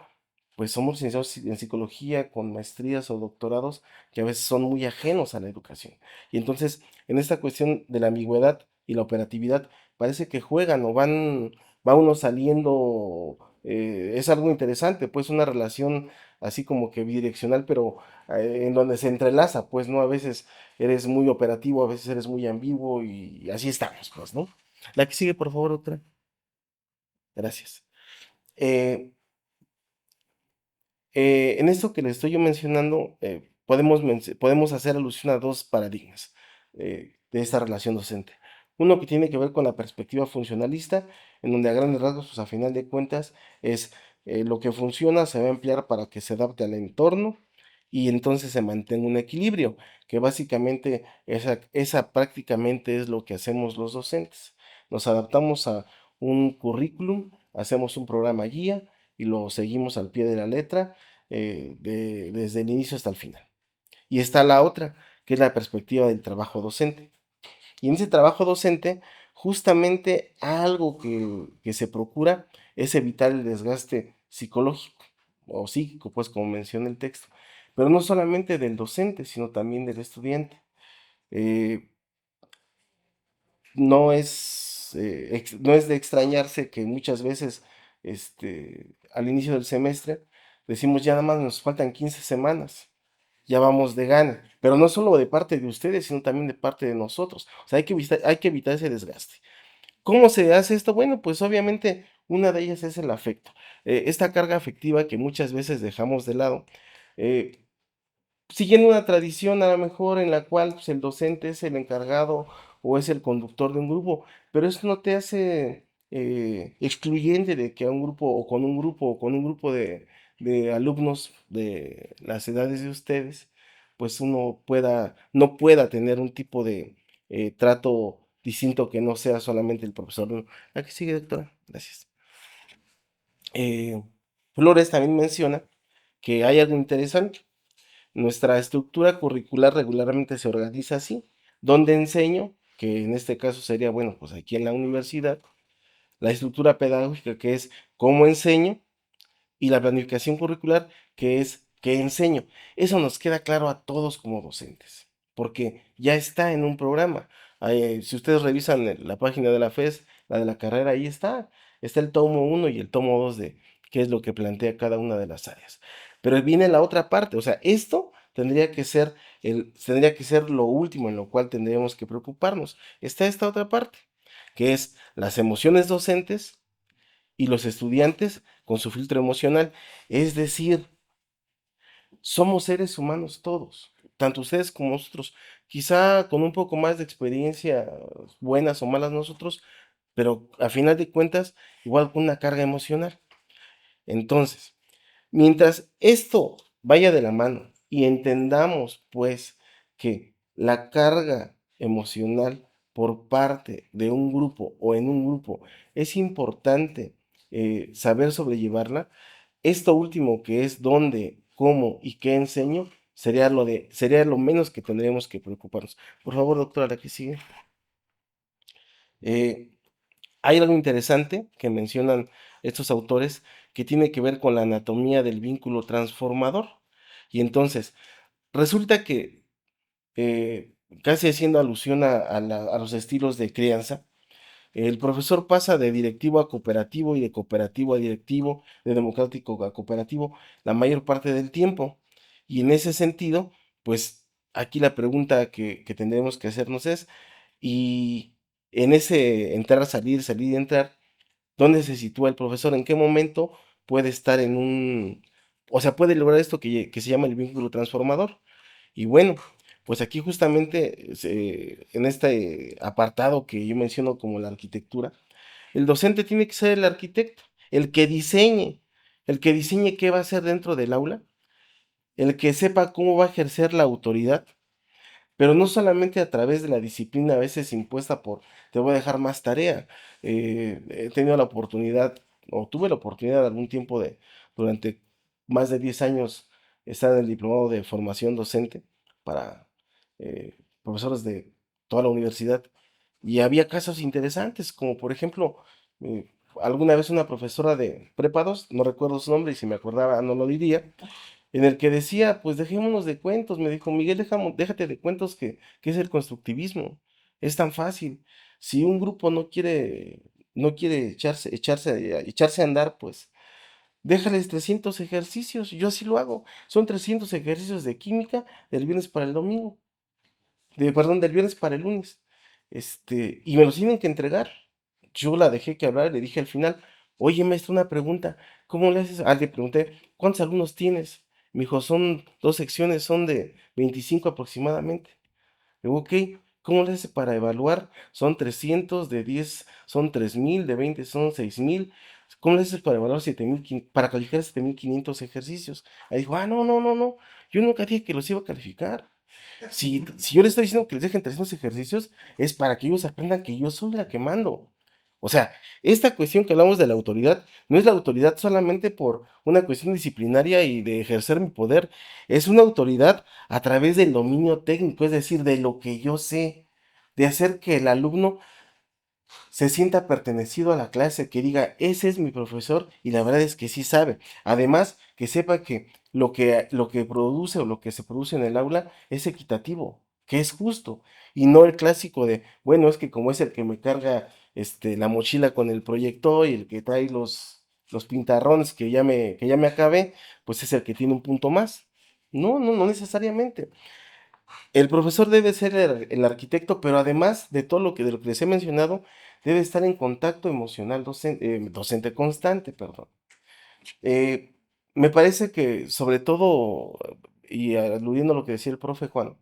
pues somos licenciados en psicología con maestrías o doctorados que a veces son muy ajenos a la educación. Y entonces, en esta cuestión de la ambigüedad y la operatividad, parece que juegan o va uno saliendo, es algo interesante, pues una relación así como que bidireccional, pero en donde se entrelaza, pues, ¿no? A veces eres muy operativo, a veces eres muy ambiguo y así estamos, pues, ¿no? La que sigue, por favor, otra. Gracias. Eh, en esto que le estoy yo mencionando, podemos hacer alusión a dos paradigmas de esta relación docente. Uno que tiene que ver con la perspectiva funcionalista, en donde a grandes rasgos, pues a final de cuentas, es lo que funciona se va a emplear para que se adapte al entorno y entonces se mantenga un equilibrio, que básicamente esa prácticamente es lo que hacemos los docentes. Nos adaptamos a un currículum, hacemos un programa guía y lo seguimos al pie de la letra desde el inicio hasta el final. Y está la otra, que es la perspectiva del trabajo docente. Y en ese trabajo docente, justamente algo que se procura es evitar el desgaste psicológico o psíquico, pues como menciona el texto. Pero no solamente del docente, sino también del estudiante. Eh, no es de extrañarse que muchas veces al inicio del semestre decimos ya nada más nos faltan 15 semanas, ya vamos de gana, pero no solo de parte de ustedes, sino también de parte de nosotros. O sea, hay que evitar ese desgaste. ¿Cómo se hace esto? Bueno, pues obviamente una de ellas es el afecto. Esta carga afectiva que muchas veces dejamos de lado. eh, Siguiendo una tradición a lo mejor en la cual pues, el docente es el encargado o es el conductor de un grupo, pero eso no te hace excluyente de que a un grupo o con un grupo o con un grupo de alumnos de las edades de ustedes, pues uno no pueda tener un tipo de trato distinto que no sea solamente el profesor. Aquí sigue, doctora. Gracias. Eh, Flores también menciona que hay algo interesante. Nuestra estructura curricular regularmente se organiza así, donde enseño, que en este caso sería, bueno, pues aquí en la universidad, la estructura pedagógica que es cómo enseño y la planificación curricular que es qué enseño. Eso nos queda claro a todos como docentes, porque ya está en un programa. Si ustedes revisan la página de la FES, la de la carrera, ahí está el tomo 1 y el tomo 2 de qué es lo que plantea cada una de las áreas. Pero viene la otra parte, o sea, esto tendría que ser lo último en lo cual tendríamos que preocuparnos. Está esta otra parte, que es las emociones docentes y los estudiantes con su filtro emocional. Es decir, somos seres humanos todos, tanto ustedes como nosotros, quizá con un poco más de experiencia, buenas o malas nosotros, pero a final de cuentas, igual con una carga emocional. Entonces, mientras esto vaya de la mano y entendamos, pues, que la carga emocional por parte de un grupo o en un grupo es importante saber sobrellevarla, esto último que es dónde, cómo y qué enseño, sería lo menos que tendríamos que preocuparnos. Por favor, doctora, la que sigue. Eh, Hay algo interesante que mencionan estos autores que tiene que ver con la anatomía del vínculo transformador. Y entonces, resulta que, casi haciendo alusión a los estilos de crianza, el profesor pasa de directivo a cooperativo y de cooperativo a directivo, de democrático a cooperativo, la mayor parte del tiempo. Y en ese sentido, pues aquí la pregunta que tendremos que hacernos es, y en ese entrar, salir y entrar, ¿dónde se sitúa el profesor? ¿En qué momento puede estar o sea, puede lograr esto que se llama el vínculo transformador? Y bueno, Pues aquí justamente en este apartado que yo menciono como la arquitectura, el docente tiene que ser el arquitecto, el que diseñe, el que diseñe qué va a hacer dentro del aula, el que sepa cómo va a ejercer la autoridad, pero no solamente a través de la disciplina a veces impuesta por te voy a dejar más tarea. He tenido la oportunidad, o tuve la oportunidad algún tiempo durante más de 10 años, estar en el diplomado de formación docente para profesores de toda la universidad. Y había casos interesantes, como por ejemplo, eh, alguna vez una profesora de Prepa 2, no recuerdo su nombre y si me acordaba no lo diría, en el que decía, pues dejémonos de cuentos, me dijo, Miguel, déjate de cuentos que es el constructivismo, es tan fácil. Si un grupo no quiere echarse a andar, pues déjales 300 ejercicios, yo así lo hago, son 300 ejercicios de química del viernes para el domingo, perdón, del viernes para el lunes, y me los tienen que entregar. Yo la dejé que hablar, le dije al final, oye, maestro, una pregunta, ¿cómo le haces? Le pregunté, ¿cuántos alumnos tienes? Me dijo, son 2 secciones, son de 25 aproximadamente. Le digo, ok, ¿cómo le haces para evaluar? Son 300, de 10 son 3000, de 20 son 6000. ¿Cómo le haces para evaluar 7000, para calificar 7500 ejercicios? Ahí dijo, no, no, no, no, yo nunca dije que los iba a calificar. Si yo les estoy diciendo que les dejen 300 ejercicios, es para que ellos aprendan que yo soy la que mando. O sea, esta cuestión que hablamos de la autoridad, no es la autoridad solamente por una cuestión disciplinaria y de ejercer mi poder, es una autoridad a través del dominio técnico, es decir, de lo que yo sé, de hacer que el alumno se sienta pertenecido a la clase, que diga, ese es mi profesor y la verdad es que sí sabe. Además, que sepa que lo que produce o lo que se produce en el aula es equitativo, que es justo y no el clásico de, bueno, es que como es el que me carga la mochila con el proyector y el que trae los pintarrones que ya me acabé, pues es el que tiene un punto más. No, no, no necesariamente. El profesor debe ser el arquitecto, pero además de lo que les he mencionado, debe estar en contacto emocional docente constante, perdón. Eh, Me parece que, sobre todo, y aludiendo a lo que decía el profe Juan,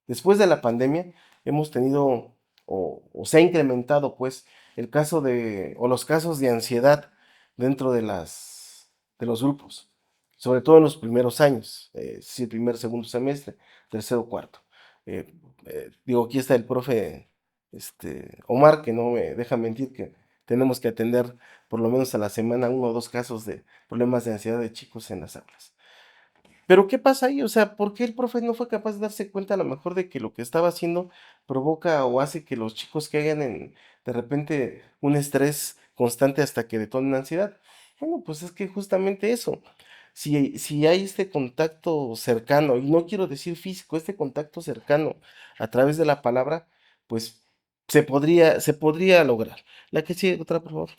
después de la pandemia hemos tenido, o se ha incrementado, pues, o los casos de ansiedad dentro de los grupos, sobre todo en los primeros años, si el primer, segundo semestre, tercero, cuarto. Digo, aquí está el profe Omar, que no me deja mentir, que tenemos que atender por lo menos a la semana 1 o 2 casos de problemas de ansiedad de chicos en las aulas. Pero ¿qué pasa ahí? O sea, ¿por qué el profe no fue capaz de darse cuenta a lo mejor de que lo que estaba haciendo provoca o hace que los chicos caigan de repente un estrés constante hasta que detonen ansiedad? Bueno, pues es que justamente eso. Si hay este contacto cercano, y no quiero decir físico, este contacto cercano a través de la palabra, pues se podría lograr. La que sigue, otra, por favor.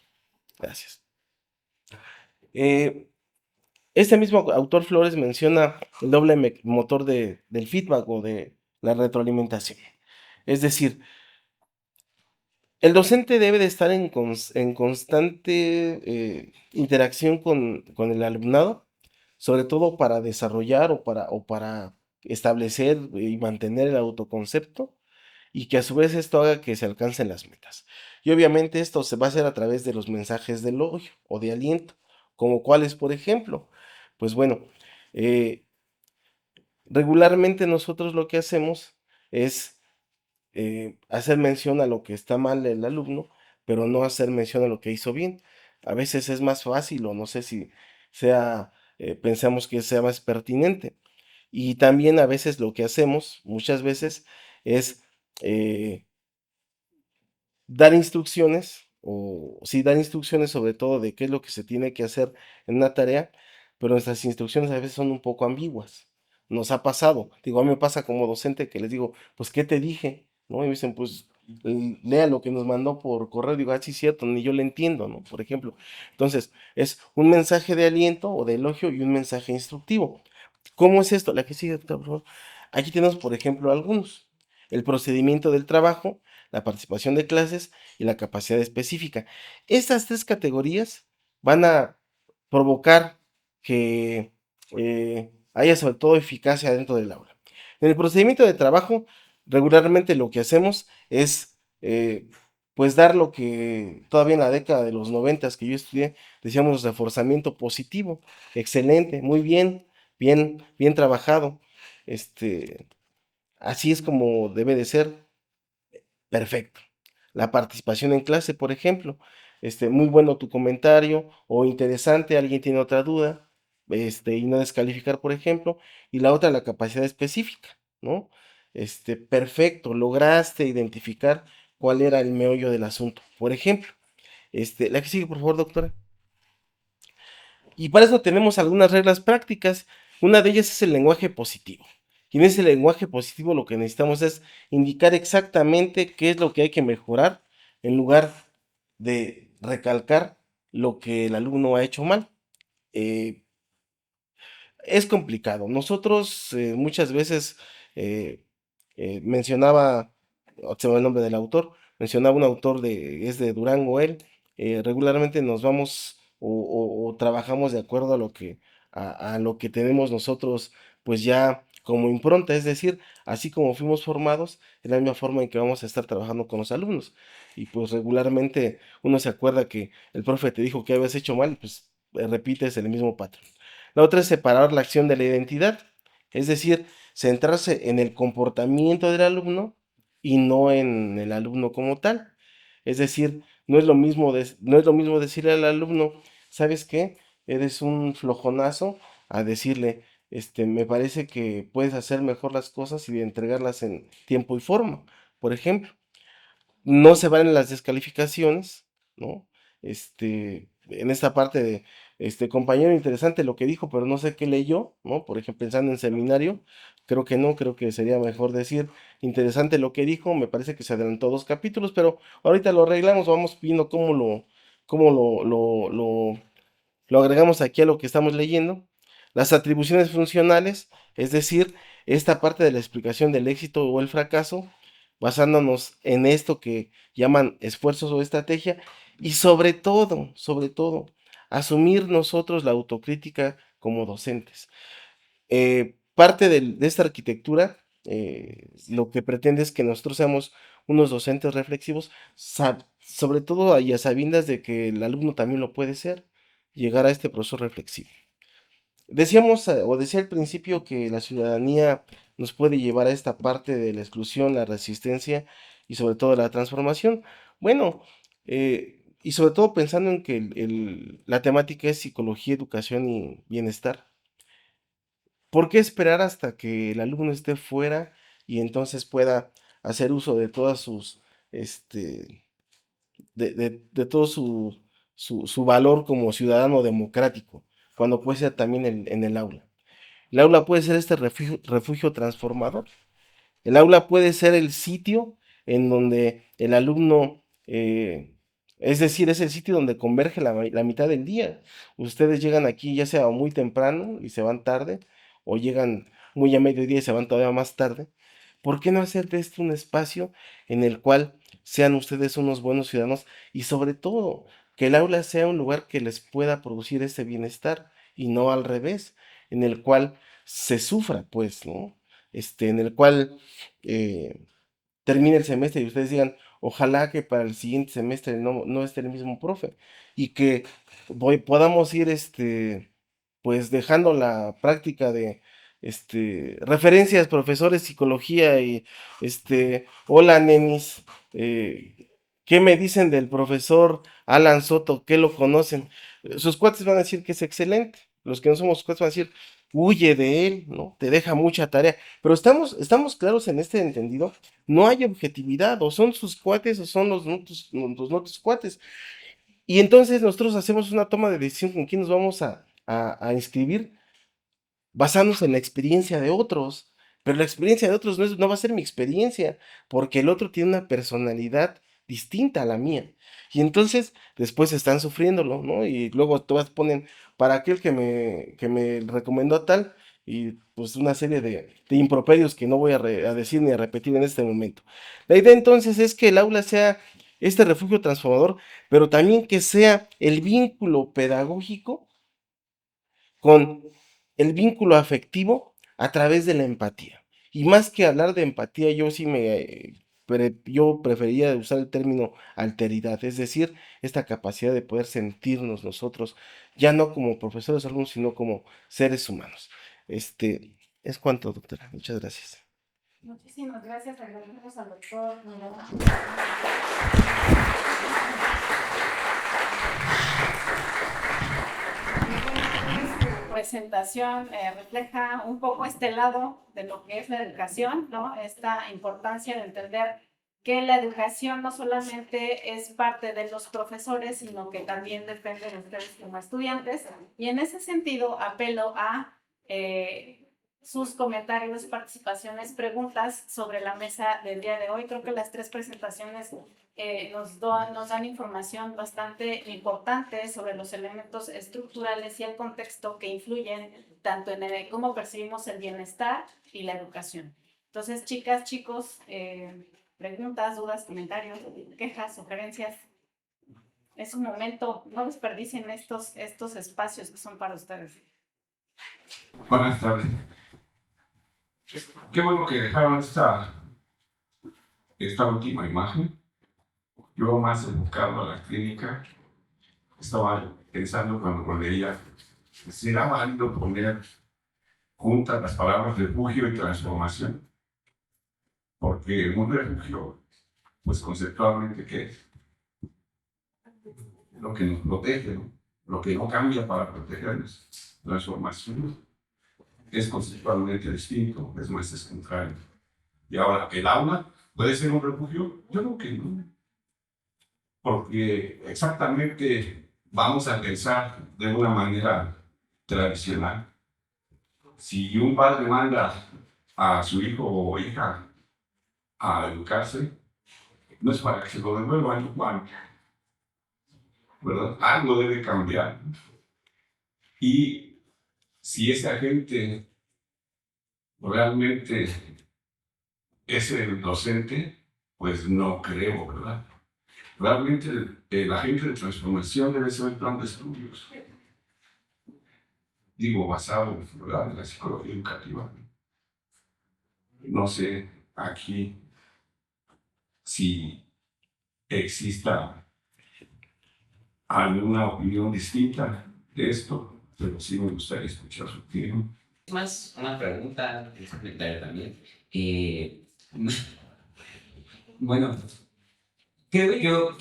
Gracias. Eh, Este mismo autor Flores menciona el doble motor del feedback o de la retroalimentación. Es decir, el docente debe de estar en constante interacción con el alumnado, sobre todo para desarrollar o para establecer y mantener el autoconcepto y que a su vez esto haga que se alcancen las metas. Y obviamente esto se va a hacer a través de los mensajes de elogio o de aliento, como cuáles, por ejemplo. Pues bueno, eh, regularmente nosotros lo que hacemos es hacer mención a lo que está mal el alumno, pero no hacer mención a lo que hizo bien. A veces es más fácil o no sé si pensamos que sea más pertinente. Y también a veces lo que hacemos, muchas veces, es eh, dar instrucciones, o sí, dar instrucciones sobre todo de qué es lo que se tiene que hacer en una tarea, pero nuestras instrucciones a veces son un poco ambiguas. Nos ha pasado, digo, a mí me pasa como docente que les digo, pues, ¿qué te dije? ¿No? Y me dicen, pues, lea lo que nos mandó por correo. Digo, sí, cierto, ni yo le entiendo, ¿no? Por ejemplo. Entonces, es un mensaje de aliento o de elogio y un mensaje instructivo. ¿Cómo es esto? La que sigue, por favor. Aquí tenemos, por ejemplo, algunos. El procedimiento del trabajo, la participación de clases y la capacidad específica. Estas 3 categorías van a provocar que haya sobre todo eficacia dentro del aula. En el procedimiento de trabajo, regularmente lo que hacemos es, pues, dar lo que todavía en la década de los 90 que yo estudié, decíamos reforzamiento positivo. Excelente, muy bien, bien trabajado. Así es como debe de ser. Perfecto. La participación en clase, por ejemplo, muy bueno tu comentario o interesante, alguien tiene otra duda, y no descalificar, por ejemplo, y la otra, la capacidad específica, ¿no? Perfecto, lograste identificar cuál era el meollo del asunto. Por ejemplo, la que sigue, por favor, doctora. Y para eso tenemos algunas reglas prácticas. Una de ellas es el lenguaje positivo. Y en ese lenguaje positivo lo que necesitamos es indicar exactamente qué es lo que hay que mejorar en lugar de recalcar lo que el alumno ha hecho mal. Eh, es complicado. Nosotros muchas veces eh, mencionaba, se me va el nombre del autor, mencionaba un autor es de Durango él, regularmente nos vamos o trabajamos de acuerdo a lo que tenemos nosotros, pues ya como impronta, es decir, así como fuimos formados, es la misma forma en que vamos a estar trabajando con los alumnos. Y pues regularmente uno se acuerda que el profe te dijo que habías hecho mal, pues repites el mismo patrón. La otra es separar la acción de la identidad, es decir, centrarse en el comportamiento del alumno y no en el alumno como tal. Es decir, no es lo mismo decirle al alumno, ¿sabes qué? Eres un flojonazo, a decirle, me parece que puedes hacer mejor las cosas y entregarlas en tiempo y forma, por ejemplo. No se valen las descalificaciones, ¿no? En esta parte de, compañero, interesante lo que dijo, pero no sé qué leyó, ¿no? Por ejemplo, pensando en seminario, creo que no, creo que sería mejor decir, interesante lo que dijo, me parece que se adelantó 2 capítulos, pero ahorita lo arreglamos, vamos viendo cómo lo agregamos aquí a lo que estamos leyendo. Las atribuciones funcionales, es decir, esta parte de la explicación del éxito o el fracaso, basándonos en esto que llaman esfuerzos o estrategia, y sobre todo, asumir nosotros la autocrítica como docentes. Parte de esta arquitectura, lo que pretende es que nosotros seamos unos docentes reflexivos, sobre todo y a sabiendas de que el alumno también lo puede ser, llegar a este proceso reflexivo. Decíamos, o decía al principio, que la ciudadanía nos puede llevar a esta parte de la exclusión, la resistencia y sobre todo la transformación. Bueno, y sobre todo pensando en que la temática es psicología, educación y bienestar. ¿Por qué esperar hasta que el alumno esté fuera y entonces pueda hacer uso de todas este, de todo su valor como ciudadano democrático, cuando puede ser también en el aula? El aula puede ser este refugio transformador. El aula puede ser el sitio en donde el alumno, es decir, es el sitio donde converge la mitad del día. Ustedes llegan aquí ya sea muy temprano y se van tarde, o llegan muy a mediodía y se van todavía más tarde. ¿Por qué no hacer de esto un espacio en el cual sean ustedes unos buenos ciudadanos y sobre todo que el aula sea un lugar que les pueda producir ese bienestar y no al revés, en el cual se sufra, pues, ¿no? En el cual eh, termine el semestre y ustedes digan, ojalá que para el siguiente semestre no esté el mismo profe y que podamos ir, pues dejando la práctica de, referencias, profesores, psicología y, hola, nenis, ¿qué me dicen del profesor Alan Soto? ¿Qué lo conocen? Sus cuates van a decir que es excelente, los que no somos sus cuates van a decir, huye de él, ¿no? Te deja mucha tarea, pero estamos claros en este entendido, no hay objetividad, o son sus cuates o son los nuestros cuates. Y entonces nosotros hacemos una toma de decisión con quién nos vamos a inscribir basándonos en la experiencia de otros, pero la experiencia de otros no va a ser mi experiencia, porque el otro tiene una personalidad distinta a la mía. Y entonces después están sufriéndolo, ¿no? Y luego todas ponen para aquel que me recomendó a tal, y pues una serie de improperios que no voy a decir ni a repetir en este momento. La idea entonces es que el aula sea este refugio transformador, pero también que sea el vínculo pedagógico con el vínculo afectivo a través de la empatía. Y más que hablar de empatía, yo preferiría usar el término alteridad, es decir, esta capacidad de poder sentirnos nosotros, ya no como profesores o alumnos, sino como seres humanos. Es cuanto, doctora. Muchas gracias. Muchísimas gracias, agradecemos al doctor. Su presentación refleja un poco este lado de lo que es la educación, ¿no? Esta importancia de entender que la educación no solamente es parte de los profesores, sino que también depende de ustedes como estudiantes. Y en ese sentido, apelo a sus comentarios, participaciones, preguntas sobre la mesa del día de hoy. Creo que las tres presentaciones nos dan información bastante importante sobre los elementos estructurales y el contexto que influyen tanto en cómo percibimos el bienestar y la educación. Entonces, chicas, chicos, preguntas, dudas, comentarios, quejas, sugerencias. Es un momento, no desperdicien estos espacios que son para ustedes. Buenas tardes. Qué bueno que dejaron esta última imagen. Yo más enfocado a la clínica, estaba pensando cuando leía, ¿será válido poner juntas las palabras refugio y transformación? Porque un refugio, pues conceptualmente, ¿qué es? Lo que nos protege, ¿no? Lo que no cambia para protegernos. Transformación es conceptualmente distinto, es más contrario. Y ahora, ¿el aula puede ser un refugio? Yo creo que no. Porque exactamente vamos a pensar de una manera tradicional. Si un padre manda a su hijo o hija a educarse, no es para que se lo devuelvan igual, ¿verdad? Algo debe cambiar. Y si ese agente realmente es el docente, pues no creo, ¿verdad? Realmente el agente de transformación debe ser el plan de estudios. Digo, basado, ¿verdad?, en la psicología educativa. No sé aquí si exista alguna opinión distinta de esto, pero sí me gustaría escuchar su opinión. Más una pregunta, un comentario también. Bueno, creo yo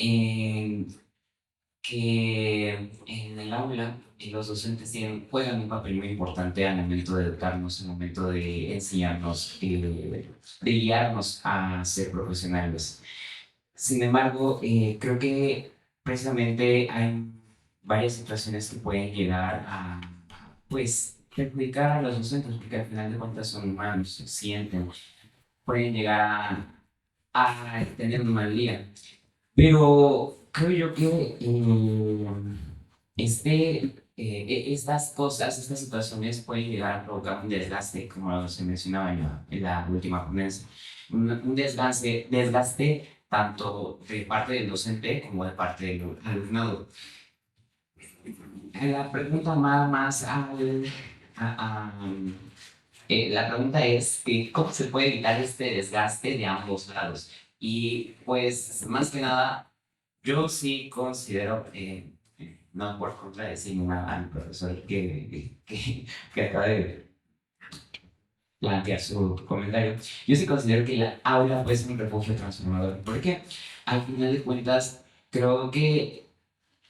que en el aula los docentes juegan un papel muy importante al momento de educarnos, al momento de enseñarnos, de guiarnos a ser profesionales. Sin embargo, creo que precisamente hay varias situaciones que pueden llegar a, pues, perjudicar a los docentes, porque al final de cuentas son humanos, se sienten, pueden llegar a tener un mal día. Pero creo yo que estas cosas, estas situaciones pueden llegar a provocar un desgaste, como se mencionaba en la última ponencia, un desgaste tanto de parte del docente como de parte del alumnado. La pregunta más la pregunta es ¿cómo se puede evitar este desgaste de ambos lados? Y pues más que nada, yo sí considero, no por contradecir al profesor que acaba de plantear su comentario, yo sí considero que la aula puede ser un refugio transformador, porque al final de cuentas creo que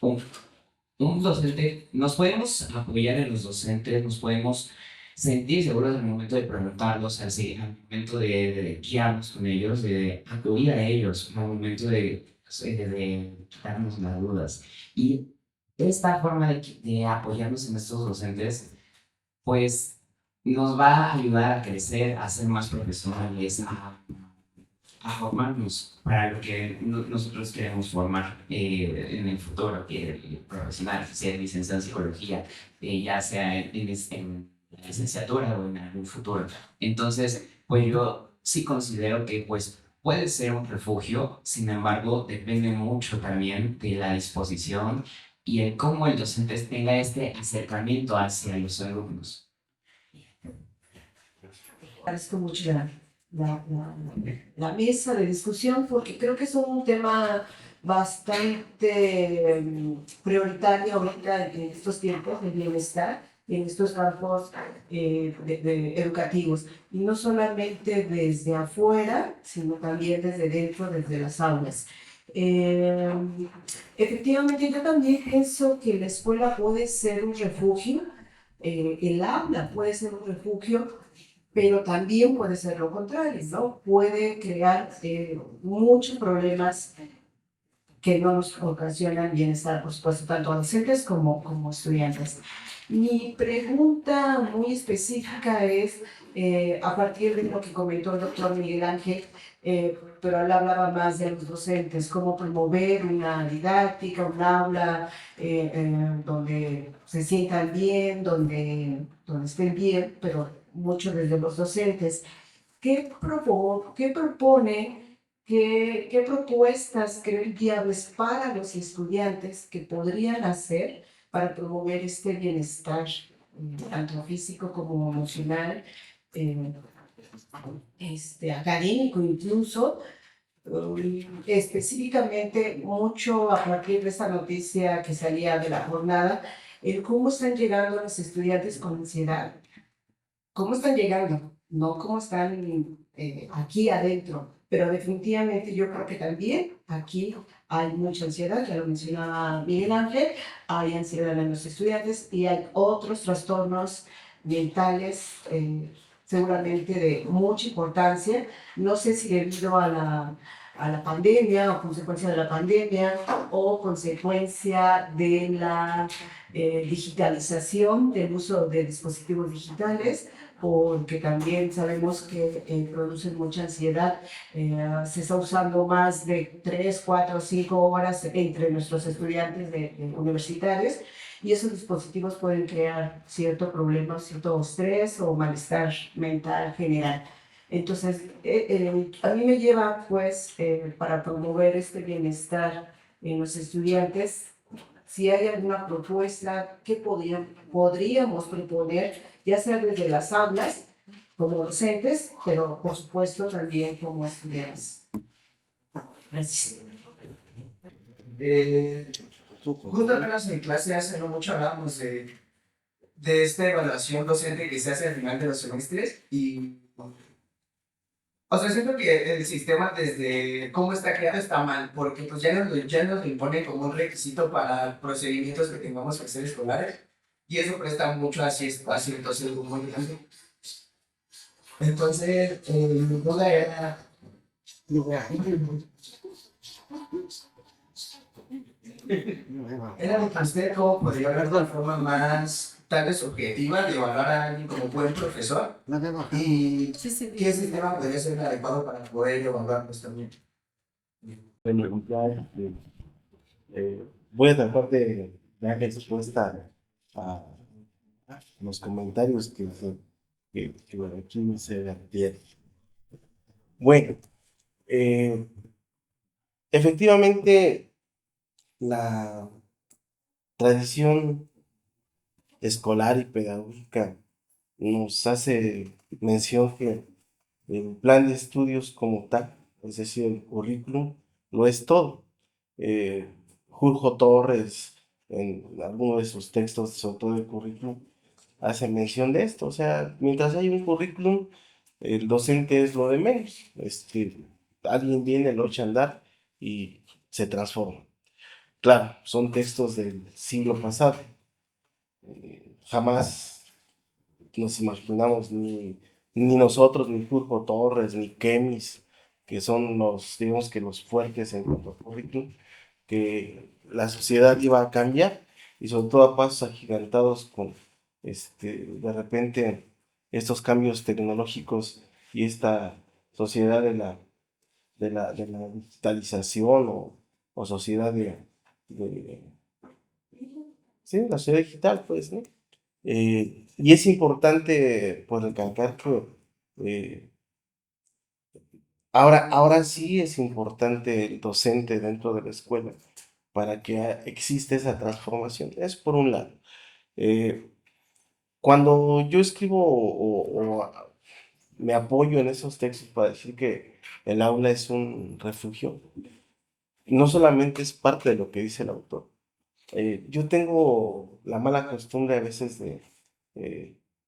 un docente, nos podemos apoyar en los docentes, nos podemos sentir seguros al momento de preguntarlos, así, al momento de guiarnos con ellos, de acudir a ellos, al momento de quitarnos las dudas. Y esta forma de apoyarnos en estos docentes, pues nos va a ayudar a crecer, a ser más profesionales, a formarnos para lo que nosotros queremos formar en el futuro, profesional, sea licenciado en psicología, ya sea en la licenciatura o en algún futuro. Entonces, pues yo sí considero que pues puede ser un refugio, sin embargo, depende mucho también de la disposición y el cómo el docente tenga este acercamiento hacia los alumnos. Agradezco mucho la mesa de discusión porque creo que es un tema bastante prioritario ahorita en estos tiempos de bienestar, en estos campos educativos, y no solamente desde afuera, sino también desde dentro, desde las aulas. Eh, Efectivamente, yo también pienso que la escuela puede ser un refugio, el aula puede ser un refugio, pero también puede ser lo contrario, ¿no? Puede crear muchos problemas que no nos ocasionan bienestar, por supuesto, tanto a docentes como estudiantes. Mi pregunta muy específica es, a partir de lo que comentó el doctor Miguel Ángel, pero él hablaba más de los docentes, cómo promover una didáctica, un aula donde se sientan bien, donde estén bien, pero mucho desde los docentes. ¿Qué propone, qué propuestas creen viables para los estudiantes que podrían hacer para promover este bienestar, tanto físico como emocional, eh, académico incluso? Específicamente, mucho a partir de esta noticia que salía de la jornada, el cómo están llegando los estudiantes con ansiedad, cómo están llegando, no cómo están aquí adentro, pero definitivamente yo creo que también aquí hay mucha ansiedad, ya lo mencionaba Miguel Ángel, hay ansiedad en los estudiantes y hay otros trastornos mentales, seguramente de mucha importancia, no sé si debido a la pandemia o consecuencia de la pandemia o consecuencia de la digitalización del uso de dispositivos digitales, porque también sabemos que producen mucha ansiedad. Se está usando más de 3, 4, 5 horas entre nuestros estudiantes universitarios, y esos dispositivos pueden crear cierto problema, cierto estrés o malestar mental general. Entonces, a mí me lleva, pues, para promover este bienestar en los estudiantes, si hay alguna propuesta que podríamos proponer, ya sea desde las aulas, como docentes, pero por supuesto también como estudiantes. Gracias. Justo apenas en clase hace no mucho hablábamos de esta evaluación docente que se hace al final de los semestres y, o sea, siento que el sistema desde cómo está creado está mal, porque pues ya nos lo impone como un requisito para procedimientos que tengamos que hacer escolares, y eso presta mucho a cierto sesgo muy grande. Entonces, mi duda era, que usted cómo podría hablar de una forma más tal vez objetiva de evaluar a alguien como buen profesor, y qué sistema podría ser adecuado para poder evaluarlos también. Bueno, ya voy a tratar de dar respuesta a los comentarios que bueno, aquí se vertieron. Bueno, efectivamente, la tradición escolar y pedagógica nos hace mención que el plan de estudios como tal, es decir, el currículum, lo es todo. Julio Torres, en alguno de sus textos, sobre todo el currículum, hace mención de esto. O sea, mientras hay un currículum, el docente es lo de menos. Alguien viene, lo echa a andar y se transforma. Claro, son textos del siglo pasado. Jamás nos imaginamos ni nosotros, ni Julio Torres, ni Kemis, que son digamos que los fuertes en cuanto a currículum, que la sociedad iba a cambiar, y sobre todo a pasos agigantados con, de repente, estos cambios tecnológicos y esta sociedad de la digitalización o sociedad sí, la sociedad digital, pues, ¿no? Y es importante, pues, recalcar que ahora sí es importante el docente dentro de la escuela para que exista esa transformación. Es por un lado. Cuando yo escribo o me apoyo en esos textos para decir que el aula es un refugio. No solamente es parte de lo que dice el autor. Yo tengo la mala costumbre a veces de,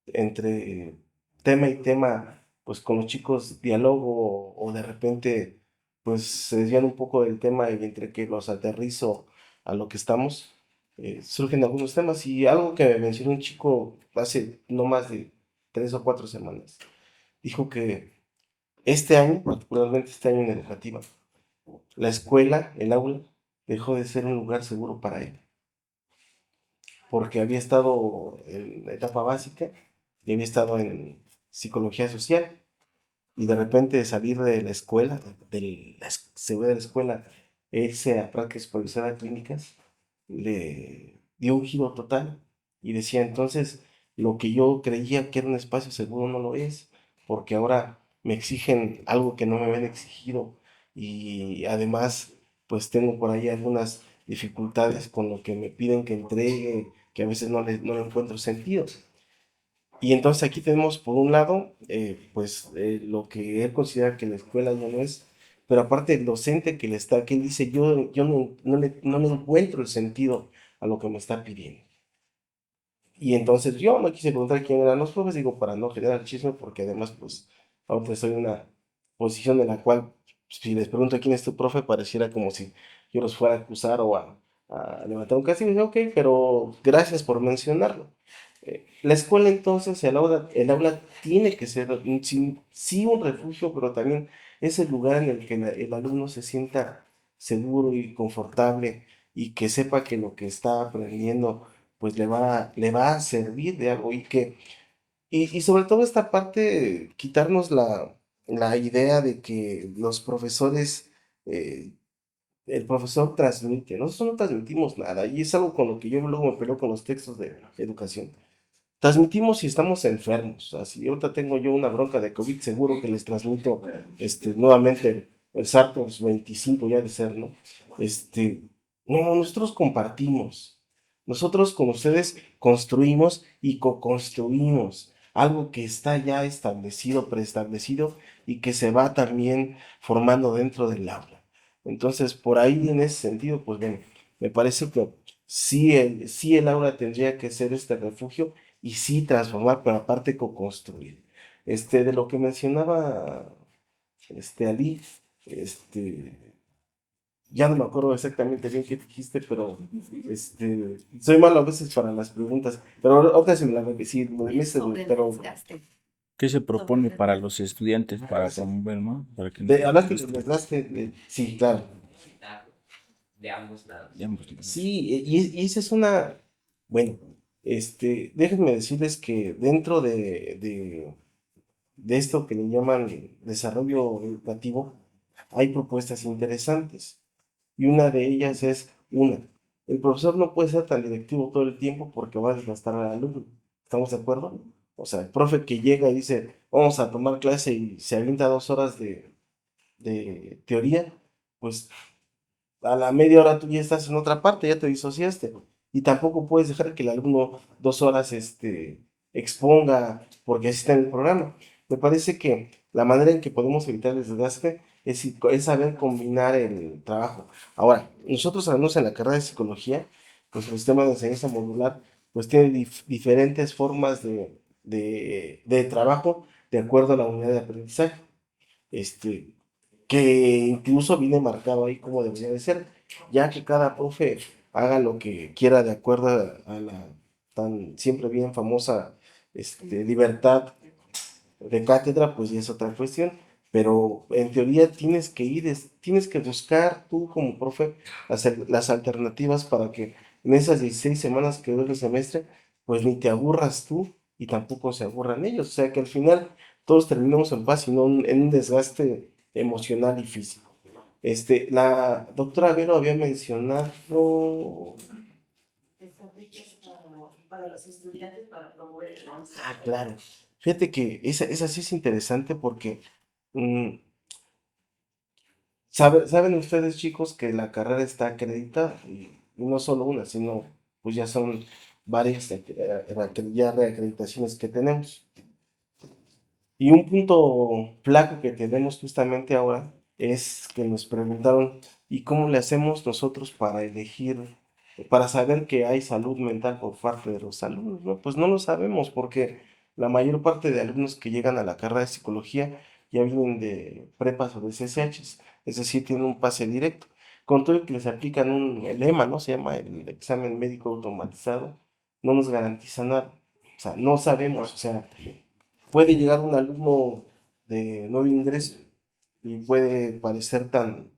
entre tema y tema, pues con los chicos dialogo o de repente, pues se desvían un poco del tema y entre que los aterrizo a lo que estamos, surgen algunos temas y algo que me mencionó un chico hace no más de 3 o 4 semanas, dijo que este año, particularmente este año en educativa, la escuela, el aula, dejó de ser un lugar seguro para él porque había estado en la etapa básica y había estado en psicología social y de repente salir de la escuela, seguridad de la escuela, irse a prácticas supervisoras clínicas, le dio un giro total y decía entonces lo que yo creía que era un espacio seguro no lo es, porque ahora me exigen algo que no me habían exigido y además pues tengo por ahí algunas dificultades con lo que me piden que entregue, que a veces no le encuentro sentido. Y entonces aquí tenemos por un lado, pues lo que él considera que la escuela ya no es, pero aparte el docente que él dice, yo no le encuentro el sentido a lo que me está pidiendo. Y entonces yo no quise preguntar quién eran los profes, digo, para no generar chisme, porque además, pues, ahorita estoy en una posición en la cual, si les pregunto quién es tu profe, pareciera como si yo los fuera a acusar o a levantar un castigo. Y digo, ok, pero gracias por mencionarlo. La escuela entonces, el aula tiene que ser sí un refugio, pero también es el lugar en el que el alumno se sienta seguro y confortable y que sepa que lo que está aprendiendo pues le va a servir de algo y sobre todo esta parte, quitarnos la idea de que los profesores, eh, el profesor transmite, nosotros no transmitimos nada y es algo con lo que yo luego me peleo con los textos de educación. Transmitimos si estamos enfermos. Así, ahorita tengo yo una bronca de COVID, seguro que les transmito nuevamente el SARS-25 ya de ser, ¿no? No, nosotros compartimos. Nosotros con ustedes construimos y co-construimos algo que está ya establecido, preestablecido y que se va también formando dentro del aula. Entonces, por ahí en ese sentido, pues bueno, me parece que sí el aula tendría que ser este refugio y sí transformar, pero aparte co-construir. De lo que mencionaba Ali, este, ya no me acuerdo exactamente bien qué dijiste, pero soy malo a veces para las preguntas, pero ahorita se me la sí, pero ¿Qué se propone para los estudiantes para promover, no? Para que hablaste del desgaste, sí, claro. De ambos lados. ya hemos- Sí, y esa es una, bueno, déjenme decirles que dentro de esto que le llaman desarrollo educativo, hay propuestas interesantes. Y una de ellas es, el profesor no puede ser tan directivo todo el tiempo porque va a desgastar al alumno. ¿Estamos de acuerdo? O sea, el profe que llega y dice, vamos a tomar clase y se avienta 2 horas de teoría, pues a la media hora tú ya estás en otra parte, ya te disociaste. Y tampoco puedes dejar que el alumno 2 horas exponga porque así está en el programa. Me parece que la manera en que podemos evitar el desgaste es saber combinar el trabajo. Ahora, nosotros al menos en la carrera de psicología, pues el sistema de enseñanza modular, pues tiene diferentes formas de trabajo de acuerdo a la unidad de aprendizaje. Este, que incluso viene marcado ahí como debería de ser, ya que cada profe haga lo que quiera de acuerdo a la tan siempre bien famosa libertad de cátedra, pues ya es otra cuestión, pero en teoría tienes que buscar tú como profe hacer las alternativas para que en esas 16 semanas que dura el semestre, pues ni te aburras tú y tampoco se aburran ellos, o sea que al final todos terminamos en paz y no en un desgaste emocional y físico. La doctora Vero había mencionado. Para los estudiantes para promover el avance. Ah, claro. Fíjate que esa sí es interesante porque mm, saben ustedes, chicos, que la carrera está acreditada y no solo una, sino pues ya son varias ya reacreditaciones que tenemos. Y un punto flaco que tenemos justamente ahora es que nos preguntaron, ¿y cómo le hacemos nosotros para elegir, para saber que hay salud mental por parte de los alumnos? ¿No? Pues no lo sabemos porque la mayor parte de alumnos que llegan a la carrera de psicología ya vienen de prepas o de CCHs, es decir, tienen un pase directo. Con todo el que les aplican el lema, ¿no? Se llama el examen médico automatizado, no nos garantiza nada. O sea, no sabemos, o sea, puede llegar un alumno de nuevo ingreso y puede parecer tan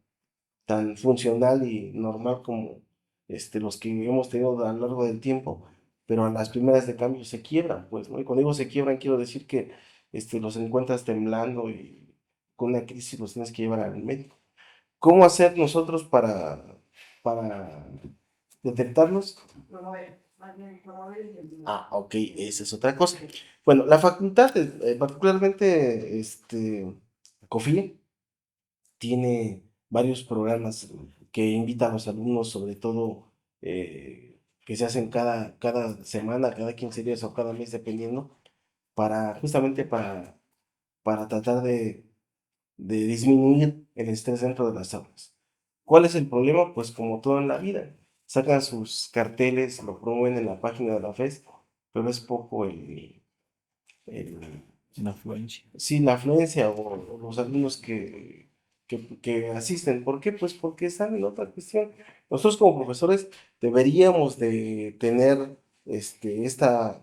funcional y normal como los que hemos tenido a lo largo del tiempo, pero a las primeras de cambio se quiebran, pues, ¿no? Y cuando digo se quiebran, quiero decir que los encuentras temblando y con una crisis los tienes que llevar al médico. ¿Cómo hacer nosotros para detectarlos? Ah, ok, esa es otra cosa. Bueno, la facultad, particularmente COFIE, tiene varios programas que invitan a los alumnos, sobre todo que se hacen cada semana, cada 15 días o cada mes, dependiendo, justamente para tratar de disminuir el estrés dentro de las aulas. ¿Cuál es el problema? Pues como todo en la vida, sacan sus carteles, lo promueven en la página de la FES, pero es poco La afluencia. sí, la afluencia o los alumnos que asisten. ¿Por qué? Pues porque están en otra cuestión. Nosotros como profesores deberíamos de tener esta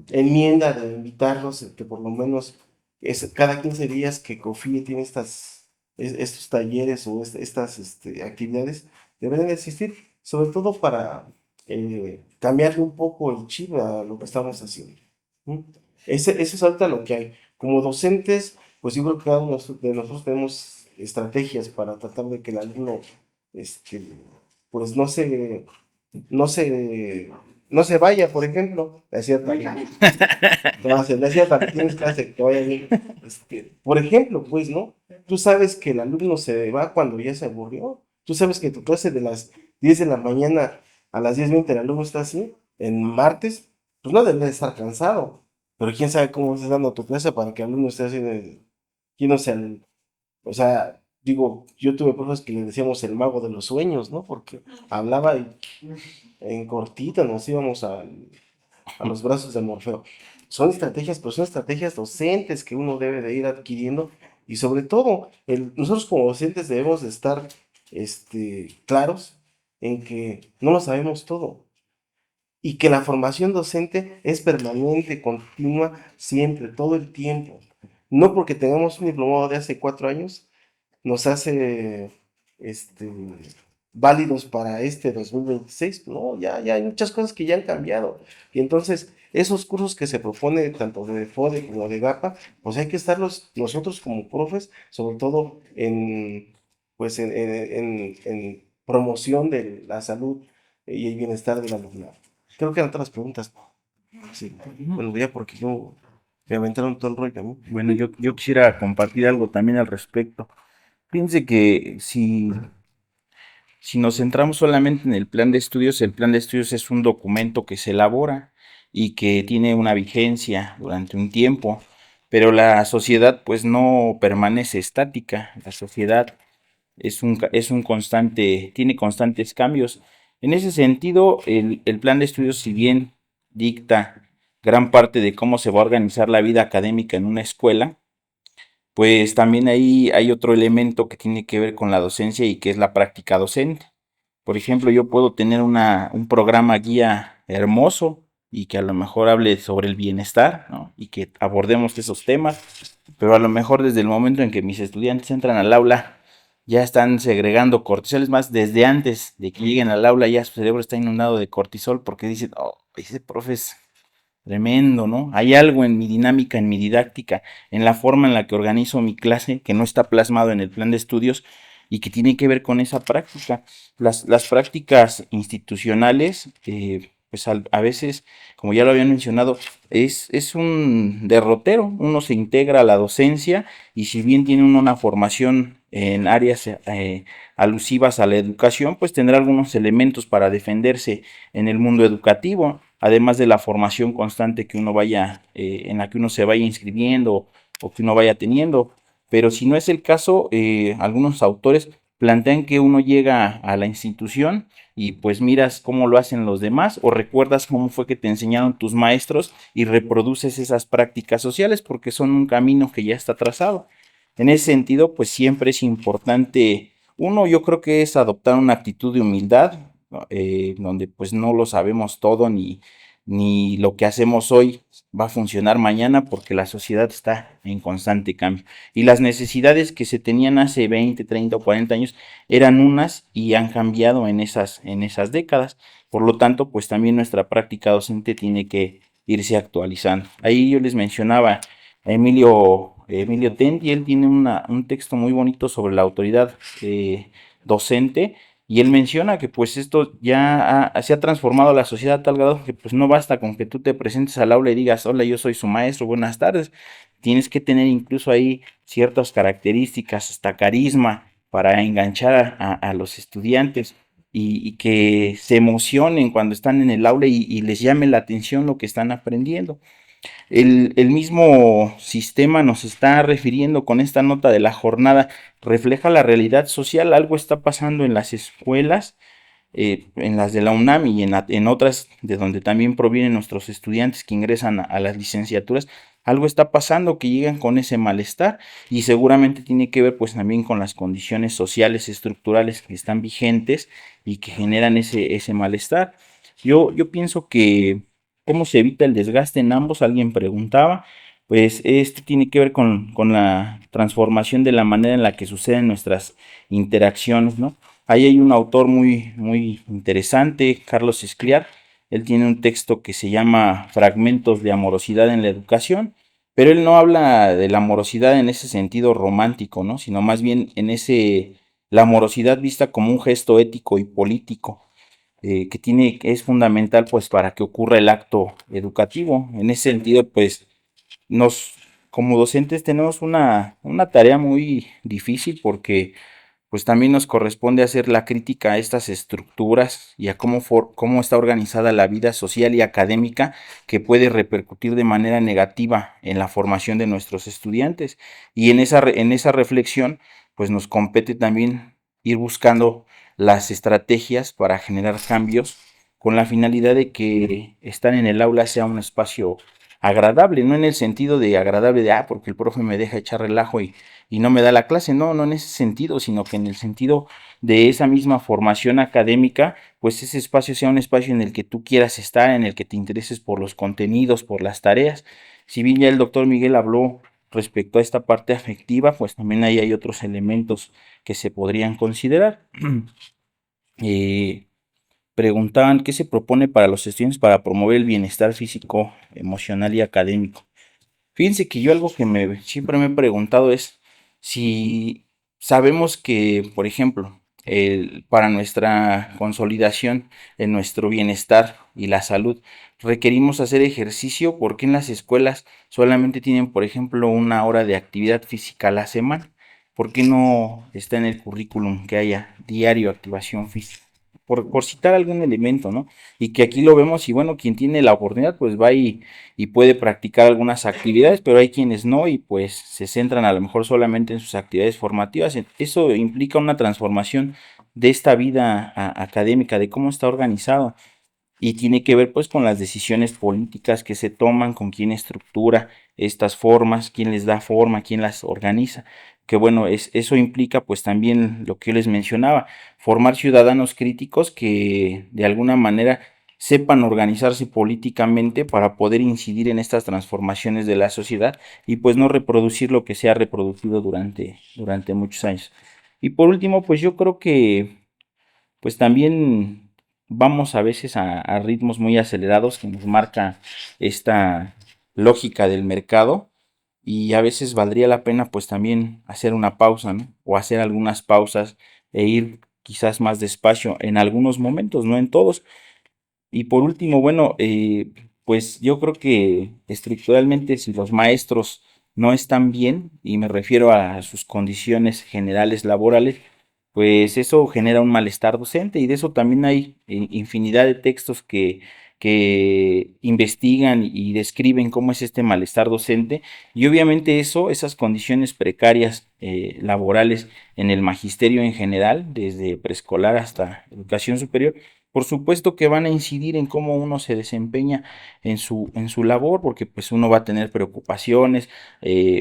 enmienda de invitarlos, que por lo menos cada 15 días que COFIE tiene estos talleres o estas actividades, deben de existir, sobre todo para cambiarle un poco el chip a lo que estamos haciendo. ¿Mm? Eso es ahorita lo que hay. Como docentes, pues yo creo que cada uno de nosotros tenemos estrategias para tratar de que el alumno, pues no se, no se vaya, por ejemplo. Es cierto. No, es cierto, tienes clase, que te vaya bien. Por ejemplo, pues, ¿no? Tú sabes que el alumno se va cuando ya se aburrió. Tú sabes que tu clase de las 10 de la mañana a las 10:20 el alumno está así, en martes, pues no debe de estar cansado. Pero quién sabe cómo estás dando tu clase para que el alumno esté así de, yéndose al, o sea, digo, yo tuve profes que le decíamos el mago de los sueños, ¿no? Porque hablaba y en cortito nos íbamos a los brazos de Morfeo. Son estrategias, pero son estrategias docentes que uno debe de ir adquiriendo y sobre todo, nosotros como docentes debemos de estar claros en que no lo sabemos todo y que la formación docente es permanente, continua, siempre, todo el tiempo. No porque tengamos un diplomado de hace 4 años, nos hace válidos para 2026. No, ya hay muchas cosas que ya han cambiado. Y entonces, esos cursos que se propone, tanto de FODE como de GAPA, pues hay que estarlos nosotros como profes, sobre todo pues en promoción de la salud y el bienestar del alumnado. Creo que eran todas las preguntas. Sí. Bueno, ya porque yo me aventaron todo el rollo a mí. Bueno, yo quisiera compartir algo también al respecto. Fíjense que si nos centramos solamente en el plan de estudios es un documento que se elabora y que tiene una vigencia durante un tiempo, pero la sociedad pues no permanece estática. La sociedad es un constante, tiene constantes cambios. En ese sentido, el plan de estudios, si bien dicta gran parte de cómo se va a organizar la vida académica en una escuela, pues también ahí hay otro elemento que tiene que ver con la docencia y que es la práctica docente. Por ejemplo, yo puedo tener un programa guía hermoso y que a lo mejor hable sobre el bienestar, ¿no? Y que abordemos esos temas, pero a lo mejor desde el momento en que mis estudiantes entran al aula ya están segregando cortisol, es más, desde antes de que lleguen al aula ya su cerebro está inundado de cortisol porque dicen, oh, ese profe es tremendo, ¿no? Hay algo en mi dinámica, en mi didáctica, en la forma en la que organizo mi clase que no está plasmado en el plan de estudios y que tiene que ver con esa práctica. Las prácticas institucionales, pues a veces, como ya lo habían mencionado, es un derrotero. Uno se integra a la docencia y si bien tiene uno una formación en áreas alusivas a la educación, pues tendrá algunos elementos para defenderse en el mundo educativo, además de la formación constante que uno vaya, en la que uno se vaya inscribiendo o que uno vaya teniendo. Pero si no es el caso, algunos autores plantean que uno llega a la institución y pues miras cómo lo hacen los demás o recuerdas cómo fue que te enseñaron tus maestros y reproduces esas prácticas sociales porque son un camino que ya está trazado. En ese sentido, pues siempre es importante, uno, yo creo que es adoptar una actitud de humildad, ¿no? Donde pues no lo sabemos todo ni lo que hacemos hoy va a funcionar mañana porque la sociedad está en constante cambio. Y las necesidades que se tenían hace 20, 30 o 40 años eran unas y han cambiado en esas décadas. Por lo tanto, pues también nuestra práctica docente tiene que irse actualizando. Ahí yo les mencionaba a Emilio Tendi, él tiene un texto muy bonito sobre la autoridad docente y él menciona que pues esto ya se ha transformado la sociedad a tal grado que pues no basta con que tú te presentes al aula y digas, hola, yo soy su maestro, buenas tardes. Tienes que tener incluso ahí ciertas características, hasta carisma, para enganchar a los estudiantes y que se emocionen cuando están en el aula y les llame la atención lo que están aprendiendo. El mismo sistema nos está refiriendo con esta nota de la jornada, refleja la realidad social, algo está pasando en las escuelas, en las de la UNAM y en otras de donde también provienen nuestros estudiantes que ingresan a las licenciaturas, algo está pasando que llegan con ese malestar y seguramente tiene que ver pues también con las condiciones sociales estructurales que están vigentes y que generan ese malestar. Yo pienso que cómo se evita el desgaste en ambos, alguien preguntaba, pues esto tiene que ver con la transformación de la manera en la que suceden nuestras interacciones, ¿no? Ahí hay un autor muy interesante, Carlos Escliar. Él tiene un texto que se llama Fragmentos de amorosidad en la educación, pero él no habla de la amorosidad en ese sentido romántico, ¿no? Sino más bien la amorosidad vista como un gesto ético y político, que es fundamental pues para que ocurra el acto educativo. En ese sentido, pues nos, como docentes tenemos una tarea muy difícil porque pues también nos corresponde hacer la crítica a estas estructuras y a cómo está organizada la vida social y académica que puede repercutir de manera negativa en la formación de nuestros estudiantes. Y en esa reflexión, pues nos compete también ir buscando las estrategias para generar cambios con la finalidad de que estar en el aula sea un espacio agradable, no en el sentido de agradable de, porque el profe me deja echar relajo y no me da la clase, no en ese sentido, sino que en el sentido de esa misma formación académica, pues ese espacio sea un espacio en el que tú quieras estar, en el que te intereses por los contenidos, por las tareas. Si bien ya el doctor Miguel habló respecto a esta parte afectiva, pues también ahí hay otros elementos que se podrían considerar. Preguntaban qué se propone para los estudiantes para promover el bienestar físico, emocional y académico. Fíjense que yo algo que siempre me he preguntado es si sabemos que, por ejemplo, para nuestra consolidación, en nuestro bienestar y la salud, requerimos hacer ejercicio, porque en las escuelas solamente tienen, por ejemplo, 1 hora de actividad física a la semana. ¿Por qué no está en el currículum que haya diario activación física? Por citar algún elemento, ¿no? Y que aquí lo vemos y bueno, quien tiene la oportunidad pues va y puede practicar algunas actividades, pero hay quienes no y pues se centran a lo mejor solamente en sus actividades formativas. Eso implica una transformación de esta vida académica, de cómo está organizado y tiene que ver pues con las decisiones políticas que se toman, con quién estructura estas formas, quién les da forma, quién las organiza. Que bueno, eso implica pues también lo que yo les mencionaba, formar ciudadanos críticos que de alguna manera sepan organizarse políticamente para poder incidir en estas transformaciones de la sociedad y pues no reproducir lo que se ha reproducido durante muchos años. Y por último, pues yo creo que pues también vamos a veces a ritmos muy acelerados que nos marca esta lógica del mercado y a veces valdría la pena pues también hacer una pausa, ¿no? O hacer algunas pausas e ir quizás más despacio en algunos momentos, no en todos. Y por último, bueno, pues yo creo que estructuralmente si los maestros no están bien, y me refiero a sus condiciones generales laborales, pues eso genera un malestar docente, y de eso también hay infinidad de textos que investigan y describen cómo es este malestar docente, y obviamente esas condiciones precarias laborales en el magisterio en general, desde preescolar hasta educación superior, por supuesto que van a incidir en cómo uno se desempeña en su labor, porque pues uno va a tener preocupaciones,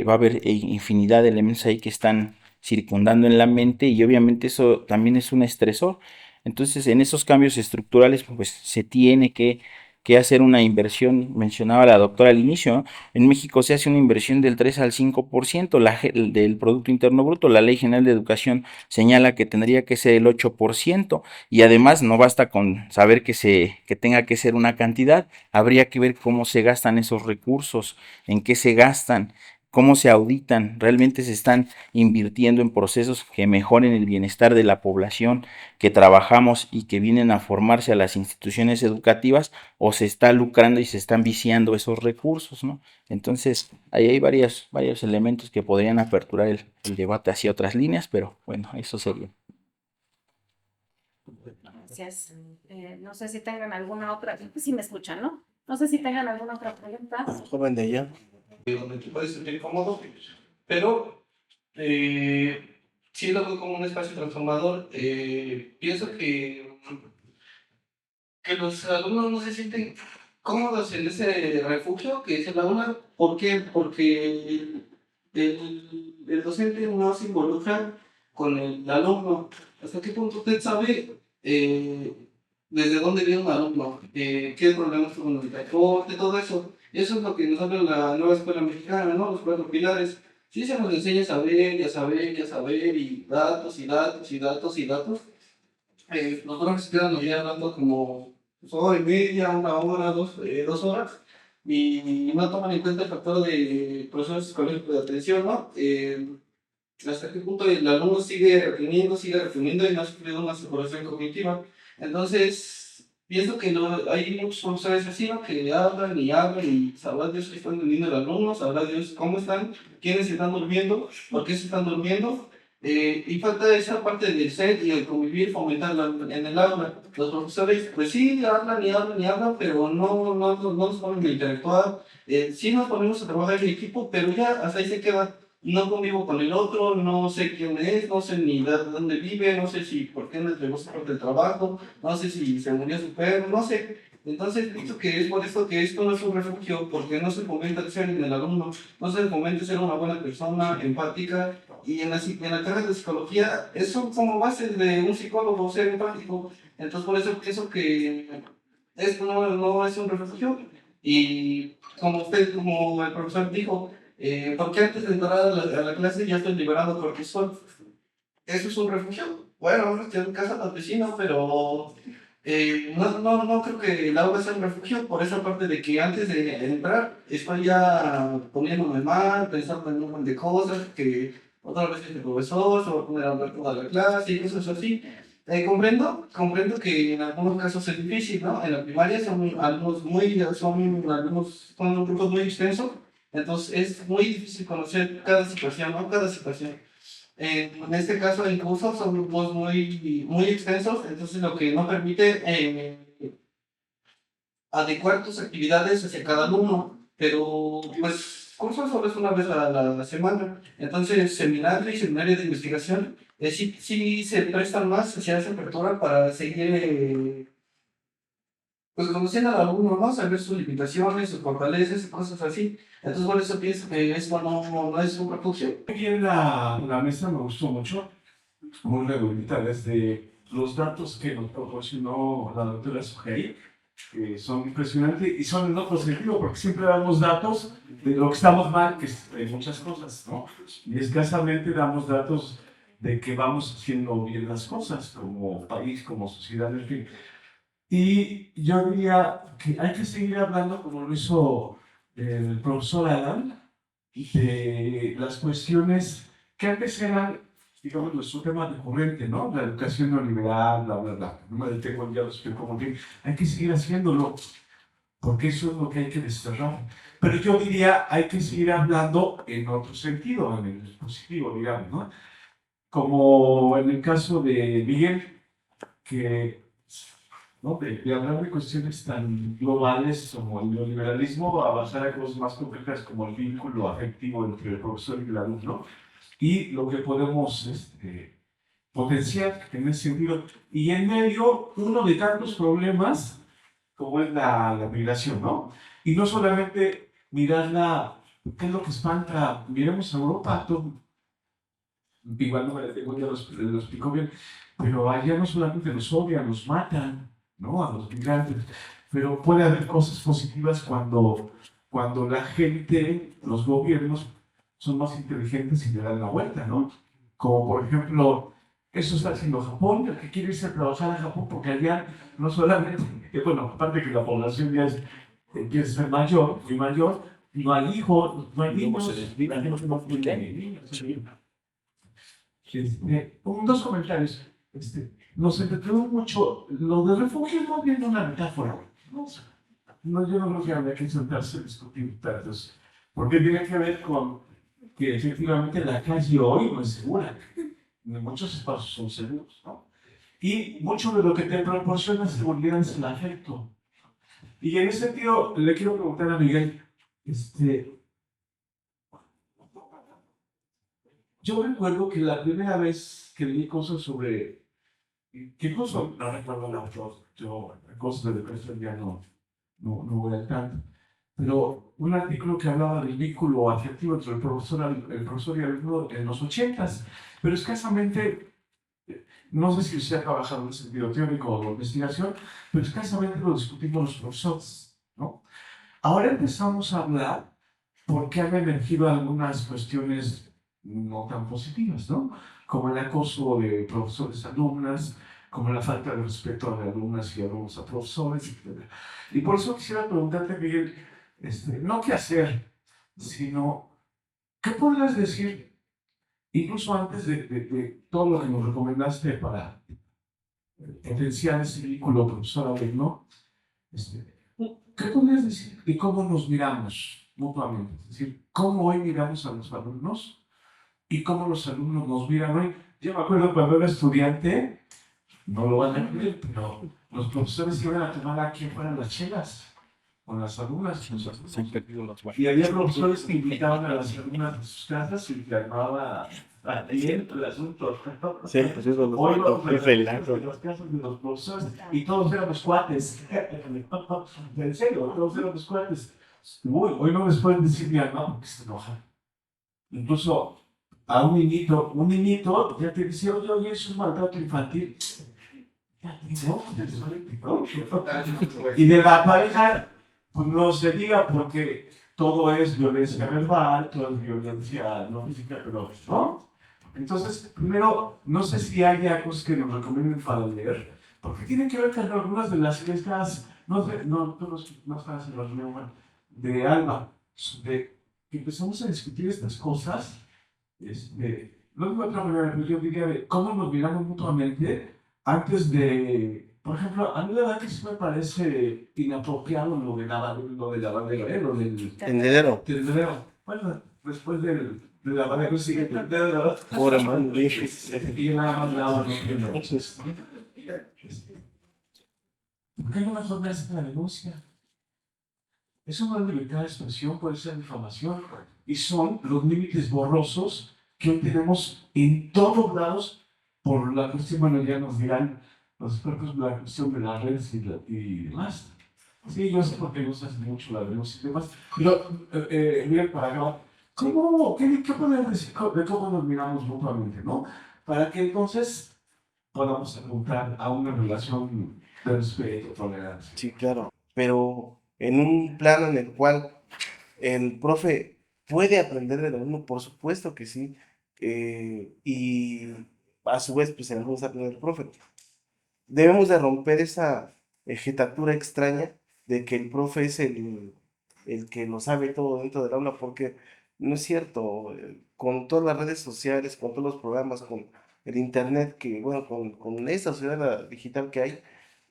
va a haber infinidad de elementos ahí que están circundando en la mente, y obviamente eso también es un estresor. Entonces, en esos cambios estructurales, pues se tiene que hacer una inversión. Mencionaba la doctora al inicio, ¿no? En México se hace una inversión del 3 al 5% del Producto Interno Bruto. La Ley General de Educación señala que tendría que ser el 8%, y además no basta con saber que tenga que ser una cantidad, habría que ver cómo se gastan esos recursos, en qué se gastan, cómo se auditan, realmente se están invirtiendo en procesos que mejoren el bienestar de la población que trabajamos y que vienen a formarse a las instituciones educativas, o se está lucrando y se están viciando esos recursos, ¿no? Entonces, ahí hay varios elementos que podrían aperturar el debate hacia otras líneas, pero bueno, eso sería. Gracias. No sé si tengan alguna otra, si me escuchan, ¿no? No sé si tengan alguna otra pregunta. Joven de ella. Donde te puedes sentir cómodo, pero sí lo veo como un espacio transformador. Pienso que los alumnos no se sienten cómodos en ese refugio que es el aula. ¿Por qué? Porque el docente no se involucra con el alumno. ¿Hasta qué punto usted sabe desde dónde viene un alumno? ¿Qué problemas tuvo en el transporte? Todo eso. Eso es lo que nos habla la nueva escuela mexicana, ¿no? Los cuatro pilares. Sí se nos enseña a saber, y a saber, y a saber, y datos, y datos, y datos, y datos. Los profes se quedan ya hablando como hora y media, una hora, 2 horas, y no toman en cuenta el factor de procesos psicológicos de atención, ¿no? Hasta qué punto el alumno sigue reprimiendo y no ha sufrido una separación cognitiva. Entonces, pienso que hay muchos profesores así, ¿no? Que hablan y sabrá Dios qué están durmiendo el alumno, sabrá Dios cómo están, quiénes están durmiendo, por qué se están durmiendo. Y falta esa parte del ser y el convivir, fomentarla en el aula. Los profesores, pues sí, hablan, pero no nos ponen a interactuar. Sí nos ponemos a trabajar en equipo, pero ya hasta ahí se queda. No convivo con el otro, no sé quién es, no sé ni de dónde vive, no sé si por qué no le gusta por el trabajo, no sé si se murió su perro, no sé. Entonces, pienso que es por esto que esto no es un refugio, porque no se fomenta el ser en el alumno, no se fomenta ser una buena persona, empática, y en la carrera de psicología, eso como base de un psicólogo, ser empático. Entonces, por eso pienso que esto no es un refugio, y como el profesor dijo, porque antes de entrar a la clase ya estoy liberando cortisol. ¿Eso es un refugio? Bueno, estoy en casa del vecino, pero no creo que el aula sea un refugio por esa parte de que antes de entrar estoy ya poniéndome mal, pensando en un montón de cosas, que otra vez el profesor se va a poner a hablar toda la clase y cosas así. Comprendo que en algunos casos es difícil, ¿no? En la primaria son grupos muy extensos, entonces es muy difícil conocer cada situación, ¿no? Cada situación. En este caso, en cursos son grupos muy extensos, entonces lo que no permite adecuar tus actividades hacia cada alumno, pero pues cursos solo es una vez a la semana, entonces seminario de investigación, sí se prestan más, se hace apertura para seguir pues conociendo al alumno, ¿no? Saber sus limitaciones, sus fortalezas y cosas así. Entonces, por eso pienso que esto no es un refugio. Muy bien, la mesa me gustó mucho, muy redondita, desde los datos que nos proporcionó la doctora Sujei, que son impresionantes y son en otro sentido, porque siempre damos datos de lo que estamos mal, que es de muchas cosas, ¿no? Y escasamente damos datos de que vamos haciendo bien las cosas como país, como sociedad, en fin. Y yo diría que hay que seguir hablando, como lo hizo el profesor Adam, de las cuestiones que antes eran, digamos, nuestro tema recurrente, ¿no? La educación neoliberal, bla, bla, bla. No me detengo, ya lo explico muy bien. Hay que seguir haciéndolo, porque eso es lo que hay que desterrar. Pero yo diría, hay que seguir hablando en otro sentido, en el positivo, digamos, ¿no? Como en el caso de Miguel, que, ¿no? De hablar de cuestiones tan globales como el neoliberalismo, a pasar a cosas más complejas como el vínculo afectivo entre el profesor y el alumno, y lo que podemos potenciar en ese sentido. Y en medio, uno de tantos problemas como es la migración, ¿no? Y no solamente mirarla, ¿qué es lo que espanta? Miremos a Europa, todo, igual no me la tengo, ya lo explicó bien, pero allá no solamente los odian, los matan, ¿no? A los migrantes, pero puede haber cosas positivas cuando la gente, los gobiernos, son más inteligentes y le dan la vuelta, ¿no? Como por ejemplo, eso está haciendo Japón, el que quiere irse a trabajar a Japón, porque allá no solamente, bueno, aparte que la población ya empieza a ser mayor, muy mayor, no hay hijos, no hay niños, la gente no tiene niños. Dos comentarios. Nos entretuvo mucho. Lo de refugio no viene una metáfora. No, yo no creo que habría que sentarse a discutir tantos. Porque tiene que ver con que efectivamente la calle hoy no es segura. Muchos espacios son seguros, ¿no? Y mucho de lo que te proporciona seguridad es el afecto. Y en ese sentido, le quiero preguntar a Miguel, yo recuerdo que la primera vez que leí cosas sobre, que incluso no recuerdo el autor, yo cosas de depresión ya no voy al tanto, pero un artículo que hablaba del vínculo afectivo entre el profesor y el alumno en los 80s, pero escasamente, no sé si usted ha trabajado en el sentido teórico o de investigación, pero escasamente lo discutimos los profesores, ¿no? Ahora empezamos a hablar porque han emergido algunas cuestiones no tan positivas, ¿no? Como el acoso de profesores a alumnas, como la falta de respeto de alumnas y alumnos a profesores, etc. Y por eso quisiera preguntarte, Miguel, no qué hacer, sino qué podrías decir, incluso antes de todo lo que nos recomendaste para potenciar ese vínculo profesor-alumno, ¿qué podrías decir de cómo nos miramos mutuamente? Es decir, cómo hoy miramos a los alumnos y cómo los alumnos nos miran hoy. Yo me acuerdo cuando era estudiante, no lo van a creer, pero los profesores iban a tomar aquí fuera las chelas con las alumnas. Se han perdido los Y había profesores que invitaban a las alumnas a sus casas y que armaba bien el asunto. Sí, pues eso Hoy lo en las casas de los profesores y todos éramos cuates. En serio, todos éramos cuates. Uy, hoy no les pueden decir ni a no porque se enojan. Incluso a un niñito ya te dice, oye, es un maltrato infantil. ¿No? Y de la pareja, pues no se diga porque todo es violencia verbal, todo es violencia no física, pero ¿no? Entonces, primero, no sé si hay cosas que nos recomienden para leer, porque tienen que ver con algunas de las ideas, no sé, no estás en la reunión de Alba, de que empezamos a discutir estas cosas. No digo de otra manera, pero yo diría de cómo nos miramos mutuamente antes de, por ejemplo, a mí la verdad que sí me parece inapropiado lo de la bandera, lo del Tendedero. Bueno, después de la bandera sigue el tendedero. Pobre man, Y nada más nada, entonces, ¿por qué no mejor me hacen la denuncia? Eso no es libertad de expresión, puede ser difamación. Y son los límites borrosos que hoy tenemos en todos lados por la cuestión, bueno, ya nos dirán los expertos, la cuestión de las redes y demás. Sí, yo sé por qué no se hace mucho la denuncia y demás. Pero, Miguel, para acá, ¿qué podemos decir de cómo nos miramos mutuamente, no? Para que entonces podamos apuntar a una relación de respeto, tolerancia. Sí, claro, pero en un plano en el cual el profe puede aprender del alumno, por supuesto que sí, y a su vez, pues el alumno está aprendiendo del profe. Debemos de romper esa jetatura extraña de que el profe es el que lo sabe todo dentro del aula, porque no es cierto. Con todas las redes sociales, con todos los programas, con el internet, que bueno, con esta sociedad digital que hay,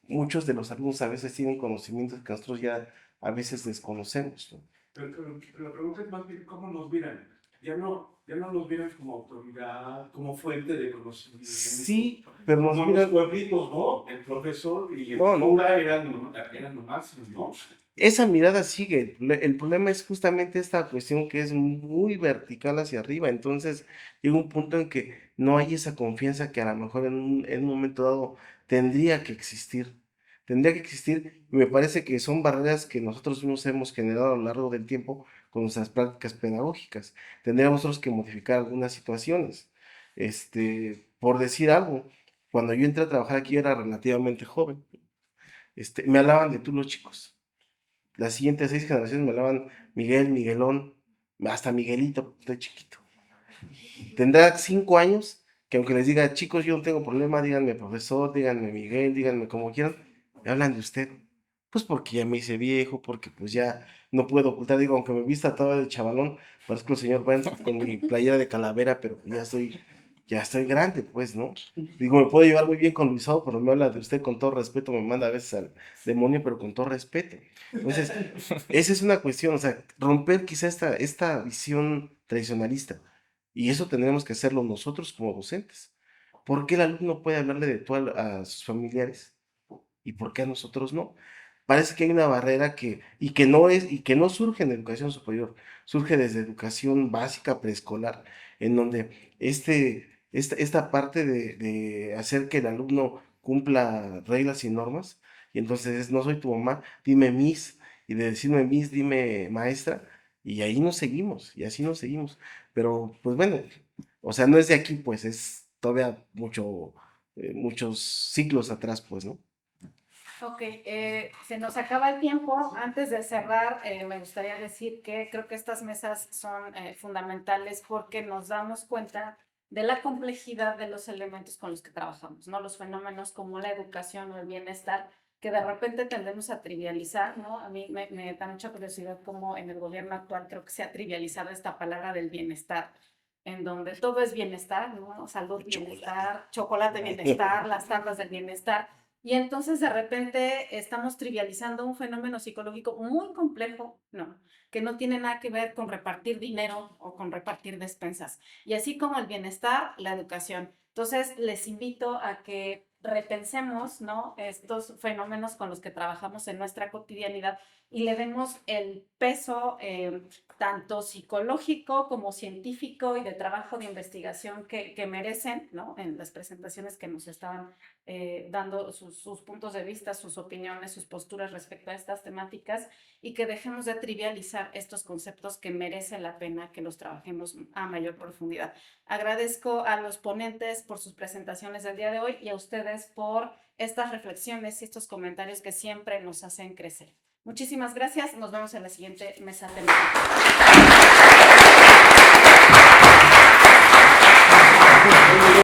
muchos de los alumnos a veces tienen conocimientos que nosotros ya a veces desconocemos, ¿no? Pero la pregunta es más bien cómo nos miran. Ya no nos miran como autoridad, como fuente de conocimiento. Sí, pero nos Como miran. los pueblitos, ¿no? El profesor y el No, no. cura eran lo máximo, ¿no? Esa mirada sigue. El problema es justamente esta cuestión que es muy vertical hacia arriba. Entonces llega un punto en que no hay esa confianza que a lo mejor en un momento dado tendría que existir. Tendría que existir. Y me parece que son barreras que nosotros mismos hemos generado a lo largo del tiempo con nuestras prácticas pedagógicas. Tendríamos nosotros que modificar algunas situaciones. Por decir algo, cuando yo entré a trabajar aquí yo era relativamente joven. Me hablaban de tú los chicos. Las siguientes 6 generaciones me hablaban Miguel, Miguelón, hasta Miguelito, estoy chiquito. Tendrá 5 años que aunque les diga, chicos, yo no tengo problema, díganme profesor, díganme Miguel, díganme como quieran, me hablan de usted. Pues porque ya me hice viejo, porque pues ya no puedo ocultar, digo, aunque me vista todo de chavalón, parezco el señor Burns con mi playera de calavera, pero ya estoy grande, pues, ¿no? Digo, me puedo llevar muy bien con Luisao, pero me habla de usted con todo respeto, me manda a veces al demonio, pero con todo respeto. Entonces, esa es una cuestión, o sea, romper quizá esta visión tradicionalista. Y eso tendremos que hacerlo nosotros como docentes. ¿Por qué el alumno puede hablarle de tú a sus familiares? ¿Y por qué a nosotros no? Parece que hay una barrera y que no surge en educación superior, surge desde educación básica preescolar, en donde esta parte de hacer que el alumno cumpla reglas y normas, y entonces no soy tu mamá, dime miss, y de decirme miss, dime maestra, y ahí nos seguimos, y así nos seguimos. Pero, pues bueno, o sea, no es de aquí, pues es todavía muchos siglos atrás, pues, ¿no? Ok, se nos acaba el tiempo. Antes de cerrar, me gustaría decir que creo que estas mesas son fundamentales porque nos damos cuenta de la complejidad de los elementos con los que trabajamos, ¿no? Los fenómenos como la educación o el bienestar, que de repente tendemos a trivializar, ¿no? A mí me da mucha curiosidad cómo en el gobierno actual creo que se ha trivializado esta palabra del bienestar, en donde todo es bienestar, ¿no? Salud, bienestar, chocolate, bienestar, las tablas del bienestar. Y entonces de repente estamos trivializando un fenómeno psicológico muy complejo, ¿no? Que no tiene nada que ver con repartir dinero o con repartir despensas. Y así como el bienestar, la educación. Entonces les invito a que repensemos, ¿no? Estos fenómenos con los que trabajamos en nuestra cotidianidad y le demos el peso tanto psicológico como científico y de trabajo de investigación que merecen, ¿no? En las presentaciones que nos estaban dando sus puntos de vista, sus opiniones, sus posturas respecto a estas temáticas y que dejemos de trivializar estos conceptos que merece la pena que los trabajemos a mayor profundidad. Agradezco a los ponentes por sus presentaciones del día de hoy y a ustedes por estas reflexiones y estos comentarios que siempre nos hacen crecer. Muchísimas gracias. Nos vemos en la siguiente mesa temática.